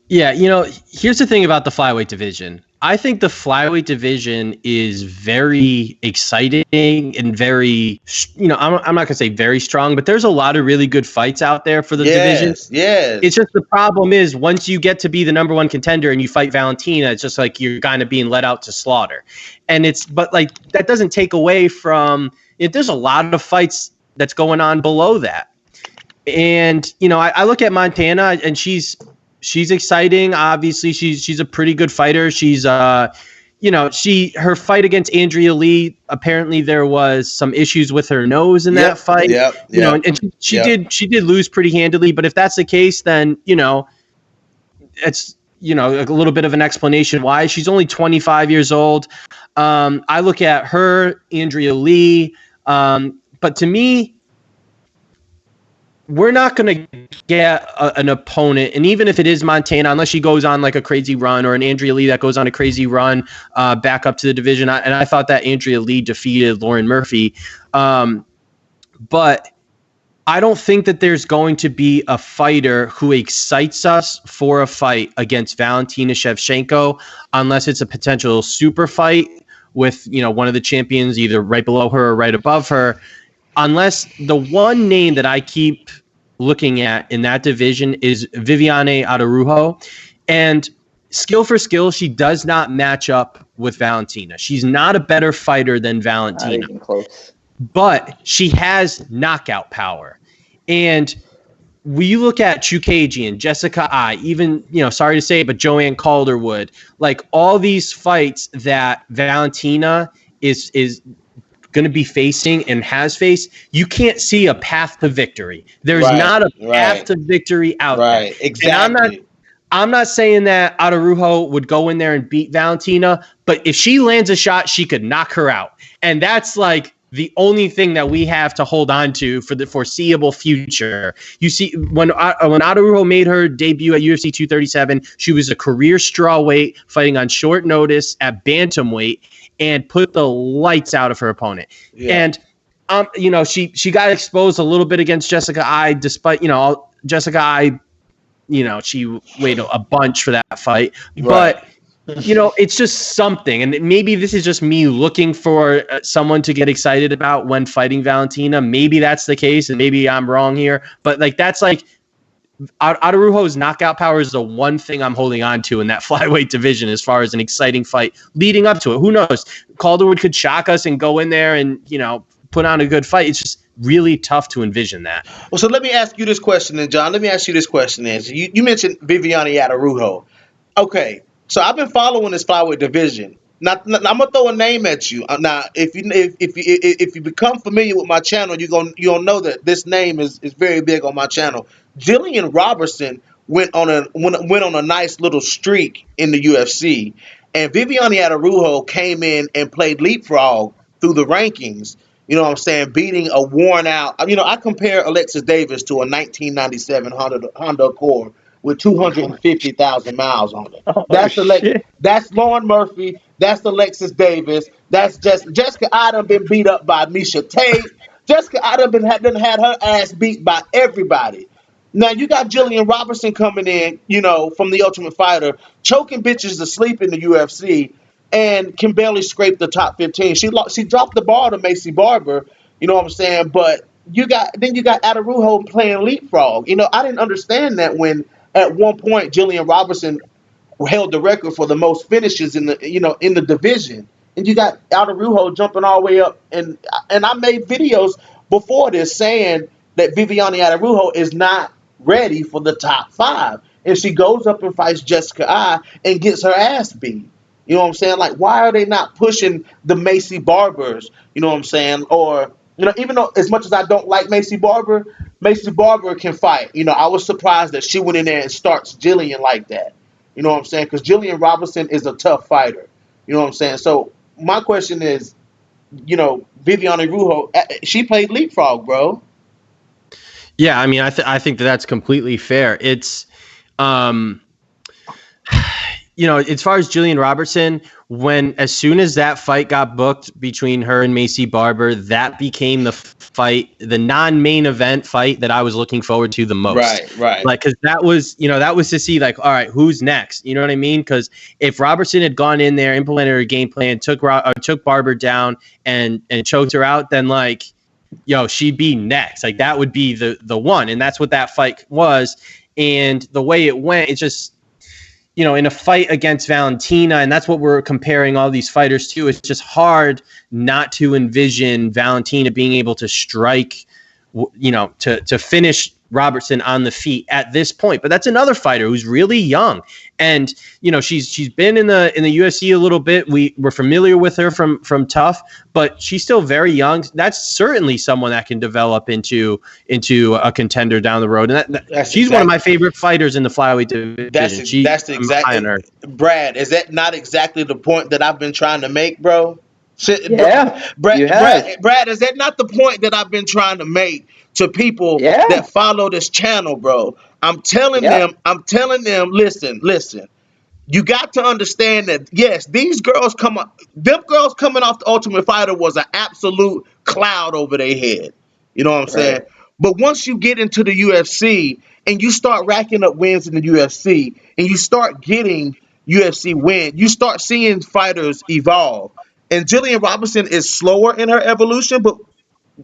Yeah, here's the thing about the flyweight division. I think the flyweight division is very exciting and very, I'm not going to say very strong, but there's a lot of really good fights out there for the division. Yes, yes. It's just the problem is once you get to be the number one contender and you fight Valentina, it's just like you're kind of being let out to slaughter. But like that doesn't take away from it. There's a lot of fights that's going on below that. And, I look at Montana and she's exciting. Obviously, she's a pretty good fighter. She's her fight against Andrea Lee. Apparently, there was some issues with her nose in that fight. Yep. And she did lose pretty handily. But if that's the case, then it's a little bit of an explanation why she's only 25 years old. I look at her, Andrea Lee, but to me, we're not going to get an opponent, and even if it is Montana, unless she goes on like a crazy run, or an Andrea Lee that goes on a crazy run back up to the division. And I thought that Andrea Lee defeated Lauren Murphy. But I don't think that there's going to be a fighter who excites us for a fight against Valentina Shevchenko unless it's a potential super fight with, one of the champions either right below her or right above her. Unless the one name that I keep looking at in that division is Viviane Araujo. And skill for skill, she does not match up with Valentina. She's not a better fighter than Valentina. Not even close. But she has knockout power. And we look at Chukagian, Jessica Ai, even, sorry to say it, but Joanne Calderwood, like all these fights that Valentina is going to be facing and has faced, you can't see a path to victory. There's not a path to victory out there. Right, exactly. And I'm not saying that Araujo would go in there and beat Valentina, but if she lands a shot, she could knock her out. And that's like the only thing that we have to hold on to for the foreseeable future. You see, when Araujo made her debut at UFC 237, she was a career strawweight fighting on short notice at bantamweight, and put the lights out of her opponent. Yeah. And, she got exposed a little bit against Jessica Ai, despite, Jessica Ai, she weighed a bunch for that fight. Right. But, it's just something. And maybe this is just me looking for someone to get excited about when fighting Valentina. Maybe that's the case, and maybe I'm wrong here. But, that's Araujo's knockout power is the one thing I'm holding on to in that flyweight division as far as an exciting fight leading up to it. Who knows? Calderwood could shock us and go in there and, put on a good fight. It's just really tough to envision that. Well, so let me ask you this question, then, John. Let me ask you this question, Nancy. You mentioned Viviane Araujo. Okay, so I've been following this flyweight division. Now, I'm gonna throw a name at you. Now, if you become familiar with my channel, you'll know that this name is very big on my channel. Jillian Robertson went on a nice little streak in the UFC, and Viviane Araujo came in and played leapfrog through the rankings. You know what I'm saying? Beating a worn out. I compare Alexis Davis to a 1997 Honda Accord with 250,000 miles on it. That's Lauren Murphy. That's Alexis Davis. That's Jessica Ai done been beat up by Misha Tate. Jessica Ai done had her ass beat by everybody. Now you got Jillian Robertson coming in, from the Ultimate Fighter, choking bitches to sleep in the UFC, and can barely scrape the top 15. She dropped the ball to Macy Barber. You know what I'm saying? But you got Araujo playing leapfrog. I didn't understand that when at one point Jillian Robertson held the record for the most finishes in the division, and you got Araujo jumping all the way up. And I made videos before this saying that Viviane Araujo is not ready for the top 5, and she goes up and fights Jessica Ai and gets her ass beat. You know what I'm saying? Like, why are they not pushing the Macy Barbers? You know what I'm saying? Or, even though as much as I don't like Macy Barber can fight. I was surprised that she went in there and starts Jillian like that. You know what I'm saying? Because Jillian Robertson is a tough fighter. You know what I'm saying? So my question is, Viviane Araujo, she played leapfrog, bro. Yeah, I mean, I think that that's completely fair. It's, um, as far as Jillian Robertson, as soon as that fight got booked between her and Macy Barber, that became the fight, the non-main event fight that I was looking forward to the most. Right. Like, because that was to see, like, all right, who's next? You know what I mean? Because if Robertson had gone in there, implemented her game plan, took Barber down and choked her out, then like, she'd be next. Like, that would be the one, and that's what that fight was. And the way it went, it's just, in a fight against Valentina, and that's what we're comparing all these fighters to. It's just hard not to envision Valentina being able to strike, to finish Robertson on the feet at this point. But that's another fighter who's really young, and she's been in the UFC a little bit. We're familiar with her from Tough, but she's still very young. That's certainly someone that can develop into a contender down the road. And she's one of my favorite fighters in the flyweight division. That's exactly, Brad. Is that not exactly the point that I've been trying to make, bro? Yeah, Brad, is that not the point that I've been trying to make to people that follow this channel, bro? I'm telling them, listen. You got to understand that, yes, them girls coming off the Ultimate Fighter was an absolute cloud over their head. You know what I'm saying? But once you get into the UFC and you start racking up wins in the UFC and you start getting UFC wins, you start seeing fighters evolve. And Jillian Robinson is slower in her evolution, but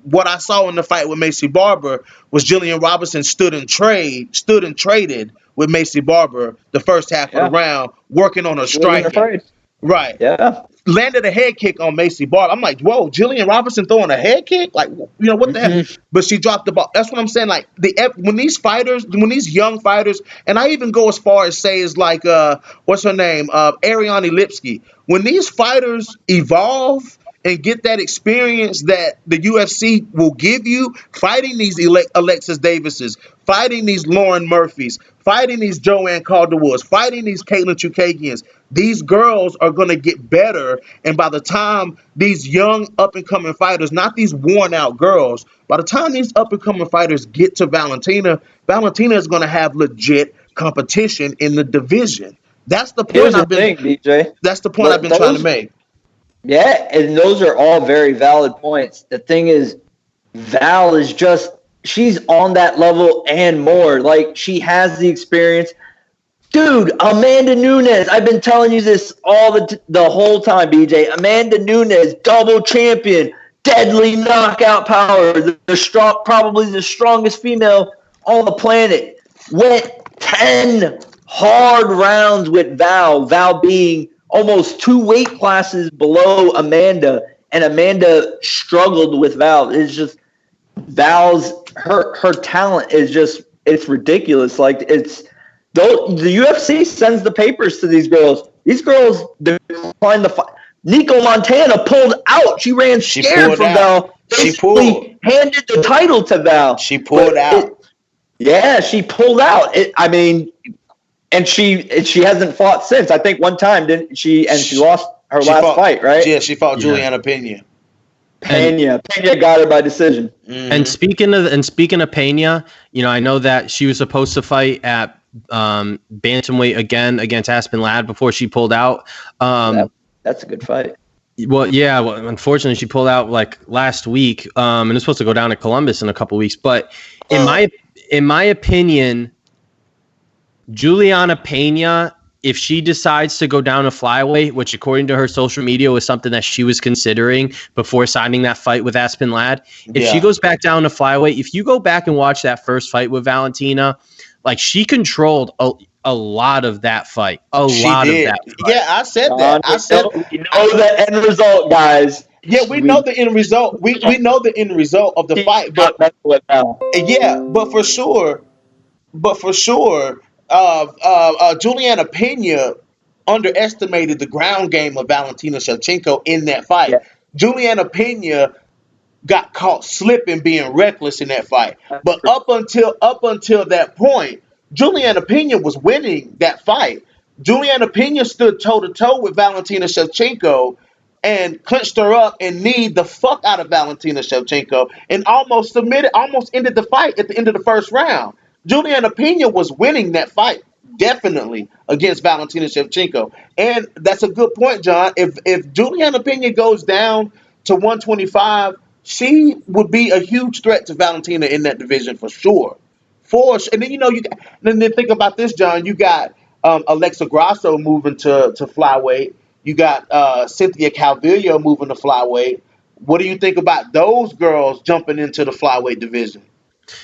what I saw in the fight with Macy Barber was Jillian Robinson stood and traded with Macy Barber the first half of the round, working on her striking. Right. Yeah. Landed a head kick on Macy Barber. I'm like, whoa, Jillian Robinson throwing a head kick? Like, what the heck? But she dropped the ball. That's what I'm saying. Like, when these young fighters, and I even go as far as say is like, what's her name? Ariane Lipsky. When these fighters evolve and get that experience that the UFC will give you, fighting these Alexis Davises, fighting these Lauren Murphys, fighting these Joanne Calderwoods, fighting these Caitlin Chukagians, these girls are going to get better. And by the time these young up-and-coming fighters, not these worn-out girls, by the time these up-and-coming fighters get to Valentina is going to have legit competition in the division. That's the point BJ. That's the point I've been trying to make. Yeah, and those are all very valid points. The thing is, Val is she's on that level and more. Like, she has the experience. Dude, Amanda Nunes, I've been telling you this the whole time, BJ. Amanda Nunes, double champion, deadly knockout power, probably the strongest female on the planet. Went 10 hard rounds with Val being almost 2 weight classes below Amanda, and Amanda struggled with Val. It's just her talent is just, it's ridiculous. Like, the UFC sends the papers to these girls. These girls declined the fight. Nico Montana pulled out. She ran scared from Val. She handed the title to Val. She pulled out. She pulled out. And she hasn't fought since. I think one time, didn't she? And she lost her last fight, right? Yeah, she fought Juliana Pena. Pena got her by decision. Mm-hmm. And speaking of Pena, I know that she was supposed to fight at bantamweight again against Aspen Ladd before she pulled out. That's a good fight. Well, yeah. Well, unfortunately, she pulled out like last week, and it's supposed to go down to Columbus in a couple weeks. But in my opinion, Juliana Pena, if she decides to go down a flyweight, which according to her social media was something that she was considering before signing that fight with Aspen Ladd, if she goes back down to flyweight, if you go back and watch that first fight with Valentina, like, she controlled a lot of that fight. A lot of that fight. Yeah, I said that. We know the end result, guys. Yeah, we know the end result. We know the end result of the fight, but for sure, Juliana Pena underestimated the ground game of Valentina Shevchenko in that fight. Yeah. Juliana Pena got caught slipping, being reckless in that fight. But up until that point, Juliana Pena was winning that fight. Juliana Pena stood toe to toe with Valentina Shevchenko and clinched her up and kneed the fuck out of Valentina Shevchenko and almost ended the fight at the end of the first round. Juliana Pena was winning that fight definitely against Valentina Shevchenko, and that's a good point, John. If Juliana Pena goes down to 125, she would be a huge threat to Valentina in that division for sure. And then then think about this, John. You got Alexa Grasso moving to flyweight. You got Cynthia Calvillo moving to flyweight. What do you think about those girls jumping into the flyweight division?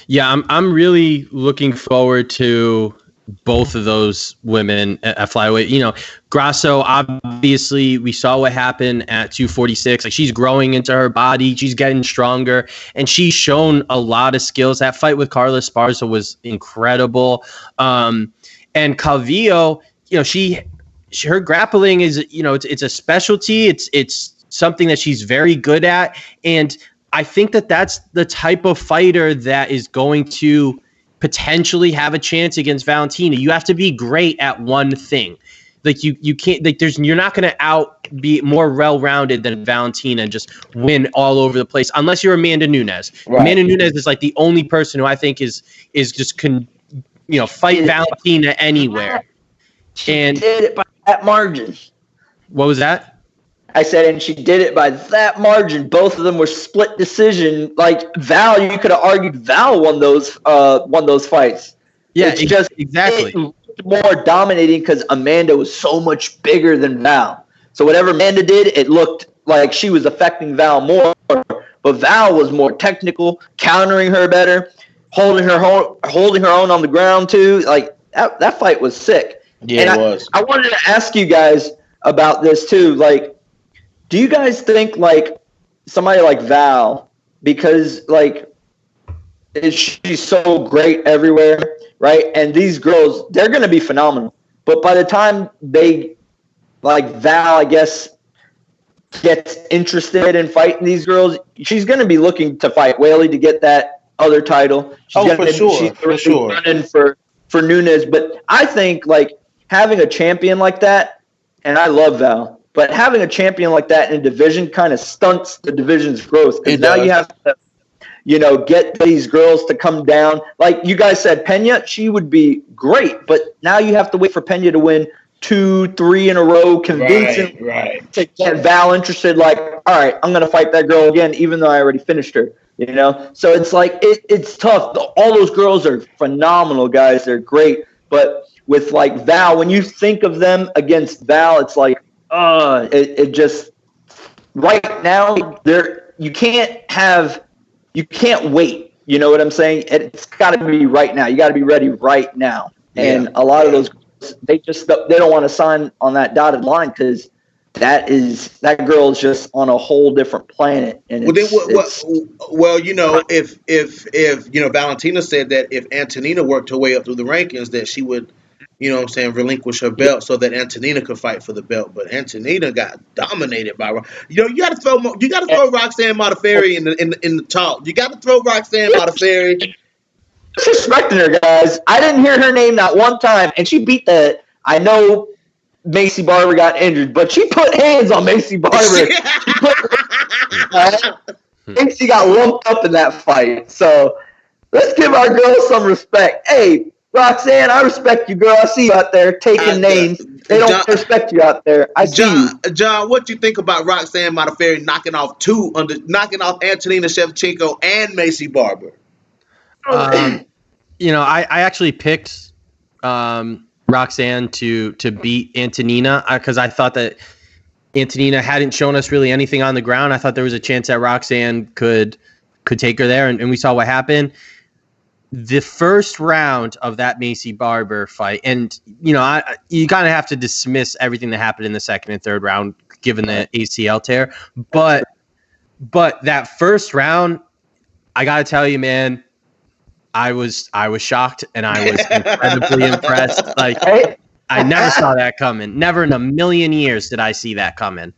Yeah, I'm really looking forward to both of those women at flyweight. Grasso, obviously, we saw what happened at 246. Like, she's growing into her body, she's getting stronger, and she's shown a lot of skills. That fight with Carla Esparza was incredible. And Calvillo, her grappling is, it's a specialty. It's something that she's very good at, and I think that that's the type of fighter that is going to potentially have a chance against Valentina. You have to be great at one thing. Like, you can't, like, you're not going to be more well-rounded than Valentina and just win all over the place unless you're Amanda Nunes. Right. Amanda Nunes is like the only person who I think is just fight Valentina anywhere. And did it by that margin. What was that? I said, and she did it by that margin. Both of them were split decision. Like, Val, you could have argued Val won those fights. Yeah, exactly. It looked more dominating because Amanda was so much bigger than Val. So whatever Amanda did, it looked like she was affecting Val more. But Val was more technical, countering her better, holding her own on the ground too. Like, that fight was sick. Yeah, and it was. I wanted to ask you guys about this too. Like, do you guys think, like, somebody like Val, because, like, she's so great everywhere, right? And these girls, they're going to be phenomenal. But by the time Val, I guess, gets interested in fighting these girls, she's going to be looking to fight Whaley to get that other title. She's for sure. Running for Nunes. But I think, like, having a champion like that, and I love Val, but having a champion like that in a division kind of stunts the division's growth. Because now you have to, get these girls to come down. Like you guys said, Pena, she would be great. But now you have to wait for Pena to win 2-3 in a row, convincing to get Val interested. Like, all right, I'm going to fight that girl again, even though I already finished her. So it's like it's tough. All those girls are phenomenal, guys. They're great. But with, like, Val, when you think of them against Val, it's like, it just right now you can't wait. You know what I'm saying? It's got to be right now. You got to be ready right now. And a lot of those, they don't want to sign on that dotted line because that girl is just on a whole different planet. And if Valentina said that if Antonina worked her way up through the rankings, that she would, relinquish her belt so that Antonina could fight for the belt. But Antonina got dominated by, you got to throw Roxanne Modafferi in the talk. You got to throw Roxanne Modafferi. Disrespecting her, guys. I didn't hear her name that one time, and she beat the. I know Macy Barber got injured, but she put hands on Macy Barber. Macy got lumped up in that fight. So let's give our girls some respect. Hey, Roxanne, I respect you, girl. I see you out there taking names. They don't respect you out there. I see you. John, what you think about Roxanne Modafferi knocking off Antonina Shevchenko and Macy Barber? I actually picked Roxanne to beat Antonina because I thought that Antonina hadn't shown us really anything on the ground. I thought there was a chance that Roxanne could take her there, and we saw what happened. The first round of that Macy Barber fight, and you kind of have to dismiss everything that happened in the second and third round, given the ACL tear. But that first round, I got to tell you, man, I was shocked and I was incredibly impressed. Like, I never saw that coming. Never in a million years did I see that coming.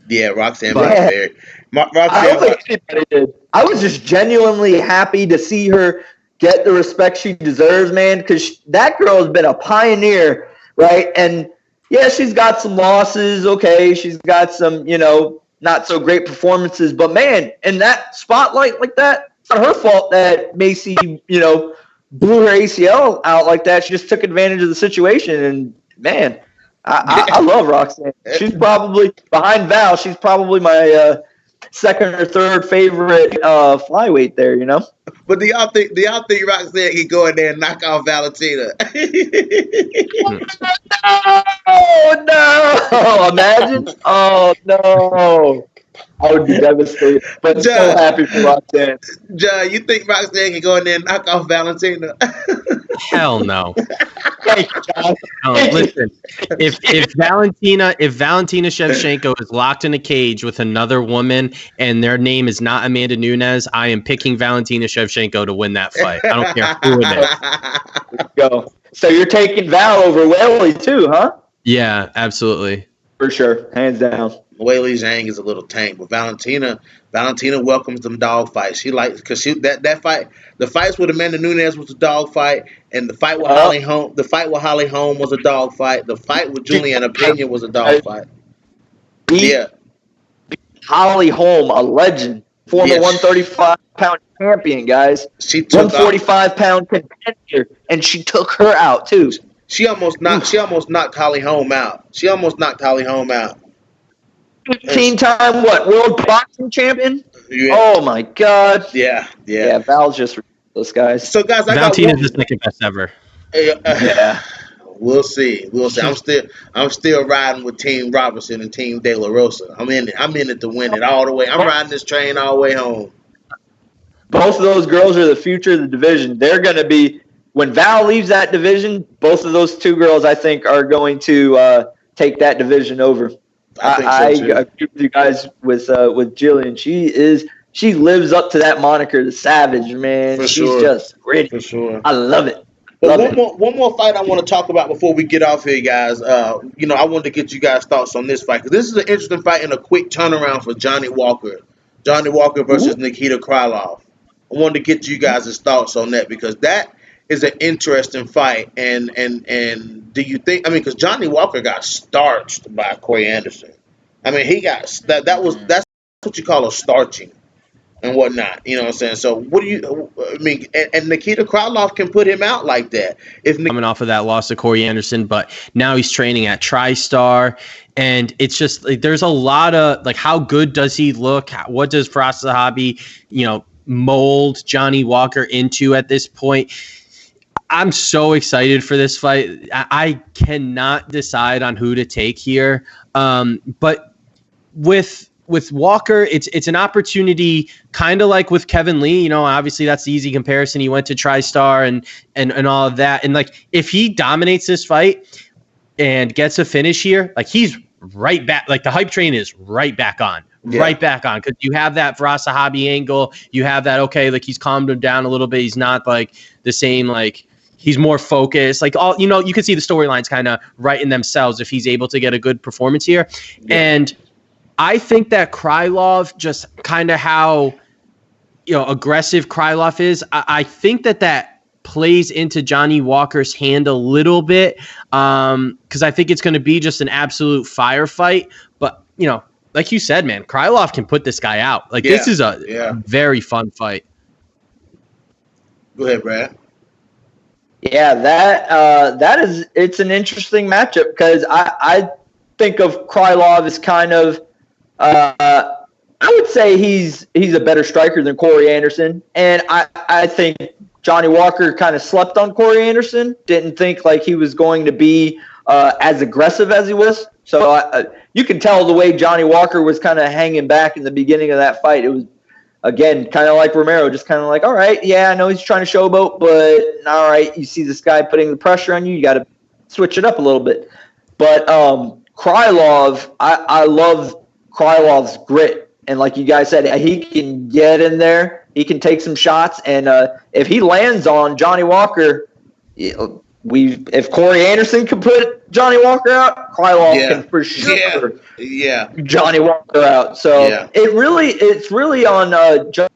Yeah, Roxanne Modafferi. I don't think anybody did. I was just genuinely happy to see her get the respect she deserves, man, because that girl has been a pioneer, right? And, yeah, she's got some losses. Okay, she's got some, not so great performances. But man, in that spotlight like that, it's not her fault that Macy, blew her ACL out like that. She just took advantage of the situation. And man, I love Roxanne. She's probably behind Val. She's probably my second or third favorite flyweight there. But do y'all think Roxanne can go in there and knock off Valentina? Oh no! Imagine. Oh no! I would be devastated, but so happy for Roxanne. John, you think Roxanne can go in there and knock off Valentina? Hell no. Thank you, John. Listen, if Valentina Shevchenko is locked in a cage with another woman and their name is not Amanda Nunes, I am picking Valentina Shevchenko to win that fight. I don't care who it is. Let's go. So you're taking Val over Weili too, huh? Yeah, absolutely. For sure, hands down. Weili Zhang is a little tame, but Valentina welcomes them dog fights. She likes because that fight, the fights with Amanda Nunes was a dog fight, and the fight with Holly Holm was a dog fight. The fight with Juliana Pena was a dog fight. Yeah, Holly Holm, a legend, former 135-pound champion, guys. She took 145-pound contender, and she took her out too. She almost knocked Holly Holm out. 15-time world boxing champion? Yeah. Oh my God. Yeah. Val's just ridiculous, guys. So guys, Valentina's the second best ever. Yeah. We'll see. I'm still riding with Team Robertson and Team De La Rosa. I'm in it to win it all the way. I'm riding this train all the way home. Both of those girls are the future of the division. They're going to be, when Val leaves that division, both of those two girls, I think, are going to take that division over. I agree with you guys with Jillian. She lives up to that moniker, the Savage, man. She's just gritty. For sure. I love it. But one more fight I want to talk about before we get off here, guys. I wanted to get you guys' thoughts on this fight because this is an interesting fight and a quick turnaround for Johnny Walker. Johnny Walker versus Nikita Krylov. I wanted to get you guys' thoughts on that because that is an interesting fight. And do you think? Because Johnny Walker got starched by Corey Anderson. He got that's what you call a starching and whatnot. You know what I'm saying? So what do you? And Nikita Krylov can put him out like that. Coming off of that loss to Corey Anderson, but now he's training at TriStar, and it's just like there's a lot of like, how good does he look? What does Firas Zahabi, mold Johnny Walker into at this point? I'm so excited for this fight. I cannot decide on who to take here. But with Walker, it's an opportunity, kind of like with Kevin Lee. Obviously that's the easy comparison. He went to TriStar and all of that. And like, if he dominates this fight and gets a finish here, like he's right back. Like the hype train is right back on. Right back on, because you have that Firas Zahabi angle. You have that, okay, like he's calmed him down a little bit. He's not like the same, like he's more focused. Like all, you can see the storylines kind of writing themselves if he's able to get a good performance here. Yeah. And I think that Krylov, just kind of how aggressive Krylov is, I think that plays into Johnny Walker's hand a little bit, because I think it's going to be just an absolute firefight. But like you said, man, Krylov can put this guy out. Like, this is a very fun fight. Go ahead, Brad. Yeah, it's an interesting matchup because I think of Krylov as kind of, I would say he's a better striker than Corey Anderson, and I think Johnny Walker kind of slept on Corey Anderson. Didn't think like he was going to be as aggressive as he was. So you can tell the way Johnny Walker was kind of hanging back in the beginning of that fight. It was, again, kind of like Romero, just kind of like, all right, yeah, I know he's trying to showboat, but all right, you see this guy putting the pressure on you, you got to switch it up a little bit. But Krylov, I love Krylov's grit. And like you guys said, he can get in there, he can take some shots, and if he lands on Johnny Walker, if Corey Anderson can put Johnny Walker out, Krylov can for sure Johnny Walker out. So it's really on Johnny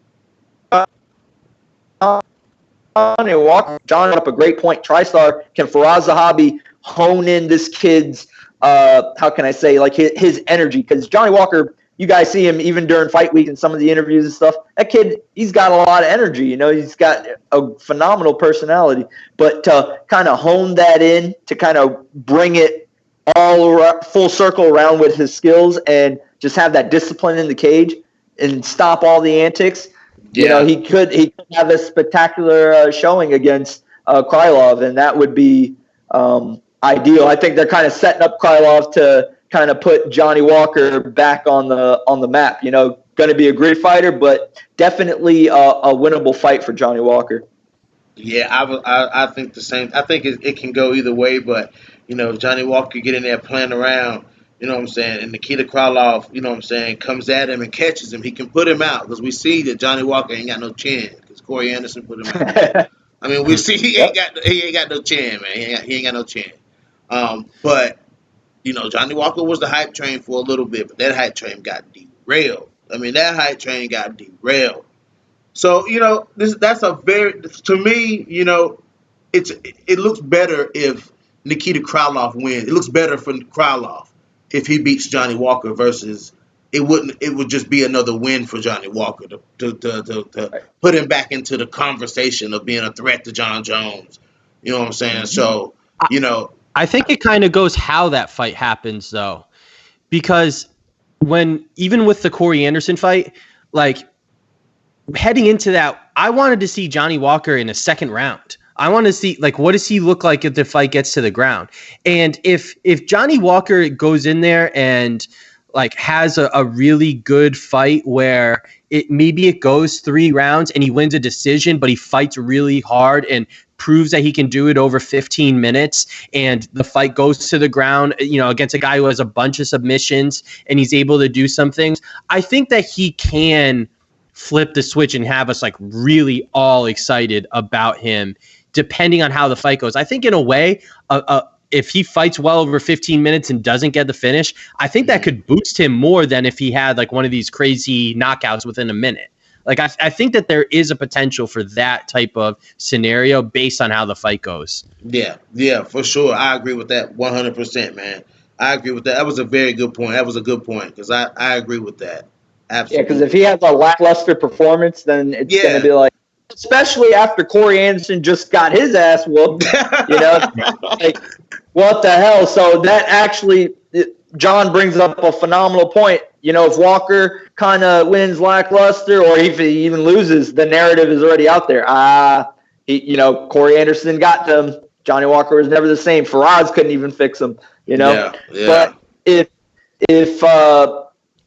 Walker. John brought up a great point. TriStar, can Firas Zahabi hone in this kid's how can I say, like his energy. Because Johnny Walker, you guys see him even during fight week and some of the interviews and stuff. That kid, he's got a lot of energy. He's got a phenomenal personality. But to kind of hone that in, to kind of bring it all full circle around with his skills and just have that discipline in the cage and stop all the antics. Yeah. He could have a spectacular showing against Krylov, and that would be ideal. I think they're kind of setting up Krylov to kind of put Johnny Walker back on the map. Going to be a great fighter, but definitely a winnable fight for Johnny Walker. Yeah, I think the same. I think it can go either way, but if Johnny Walker get in there playing around, you know what I'm saying, and Nikita Krylov, you know what I'm saying, comes at him and catches him, he can put him out because we see that Johnny Walker ain't got no chin because Corey Anderson put him out. I mean, we see he ain't got no chin, man. He ain't got no chin. But Johnny Walker was the hype train for a little bit, but that hype train got derailed. I mean, that hype train got derailed. So that's a very, to me, it looks better if Nikita Krylov wins. It looks better for Krylov if he beats Johnny Walker versus it would just be another win for Johnny Walker to put him back into the conversation of being a threat to John Jones. You know what I'm saying? So, I think it kind of goes how that fight happens though, because even with the Corey Anderson fight, like heading into that, I wanted to see Johnny Walker in a second round. I want to see, like, what does he look like if the fight gets to the ground? And if Johnny Walker goes in there and like has a really good fight where it goes 3 rounds and he wins a decision, but he fights really hard and proves that he can do it over 15 minutes, and the fight goes to the ground, against a guy who has a bunch of submissions and he's able to do some things, I think that he can flip the switch and have us like really all excited about him depending on how the fight goes. I think in a way, if he fights well over 15 minutes and doesn't get the finish, I think that could boost him more than if he had like one of these crazy knockouts within a minute. Like I think that there is a potential for that type of scenario based on how the fight goes. Yeah, for sure. I agree with that 100%, man. I agree with that. That was a very good point. That was a good point because I agree with that. Absolutely. Yeah, because if he has a lackluster performance, then it's going to be like, especially after Corey Anderson just got his ass whooped, like, what the hell? So that actually, John brings up a phenomenal point. If Walker kind of wins lackluster or if he even loses, the narrative is already out there. Corey Anderson got them. Johnny Walker was never the same. Faraz couldn't even fix him, Yeah. But if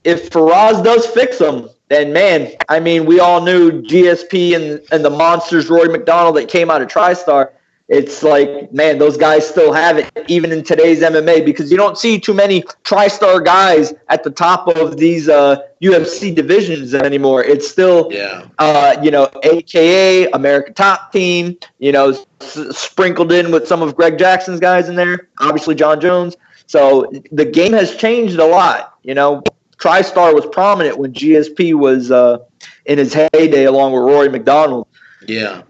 Faraz does fix him, then, man, I mean, we all knew GSP and the monsters, Rory McDonald, that came out of TriStar. It's like, man, those guys still have it, even in today's MMA, because you don't see too many TriStar guys at the top of these UFC divisions anymore. It's still, AKA, American Top Team, sprinkled in with some of Greg Jackson's guys in there, obviously John Jones. So the game has changed a lot, TriStar was prominent when GSP was in his heyday along with Rory McDonald. Yeah,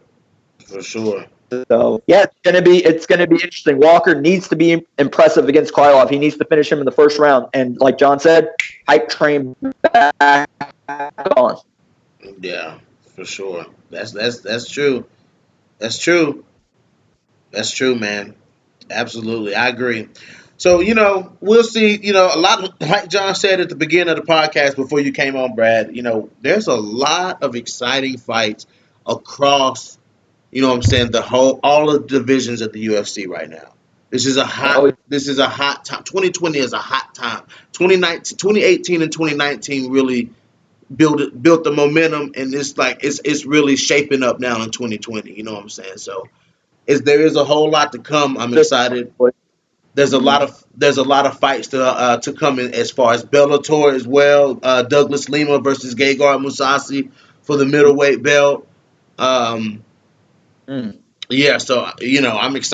for sure. So yeah, it's gonna be interesting. Walker needs to be impressive against Krylov. He needs to finish him in the first round. And like John said, hype train back on. Yeah, for sure. That's true. That's true. That's true, man. Absolutely, I agree. So, we'll see, a lot of, like John said at the beginning of the podcast before you came on, Brad, there's a lot of exciting fights across, all the divisions of the UFC right now. This is a hot time. 2020 is a hot time. 2018 and 2019 really built the momentum, and it's really shaping up now in 2020. You know what I'm saying? So there is a whole lot to come. I'm excited. There's a lot of fights to come in as far as Bellator as well. Douglas Lima versus Gegard Mousasi for the middleweight belt. Yeah, so I'm excited.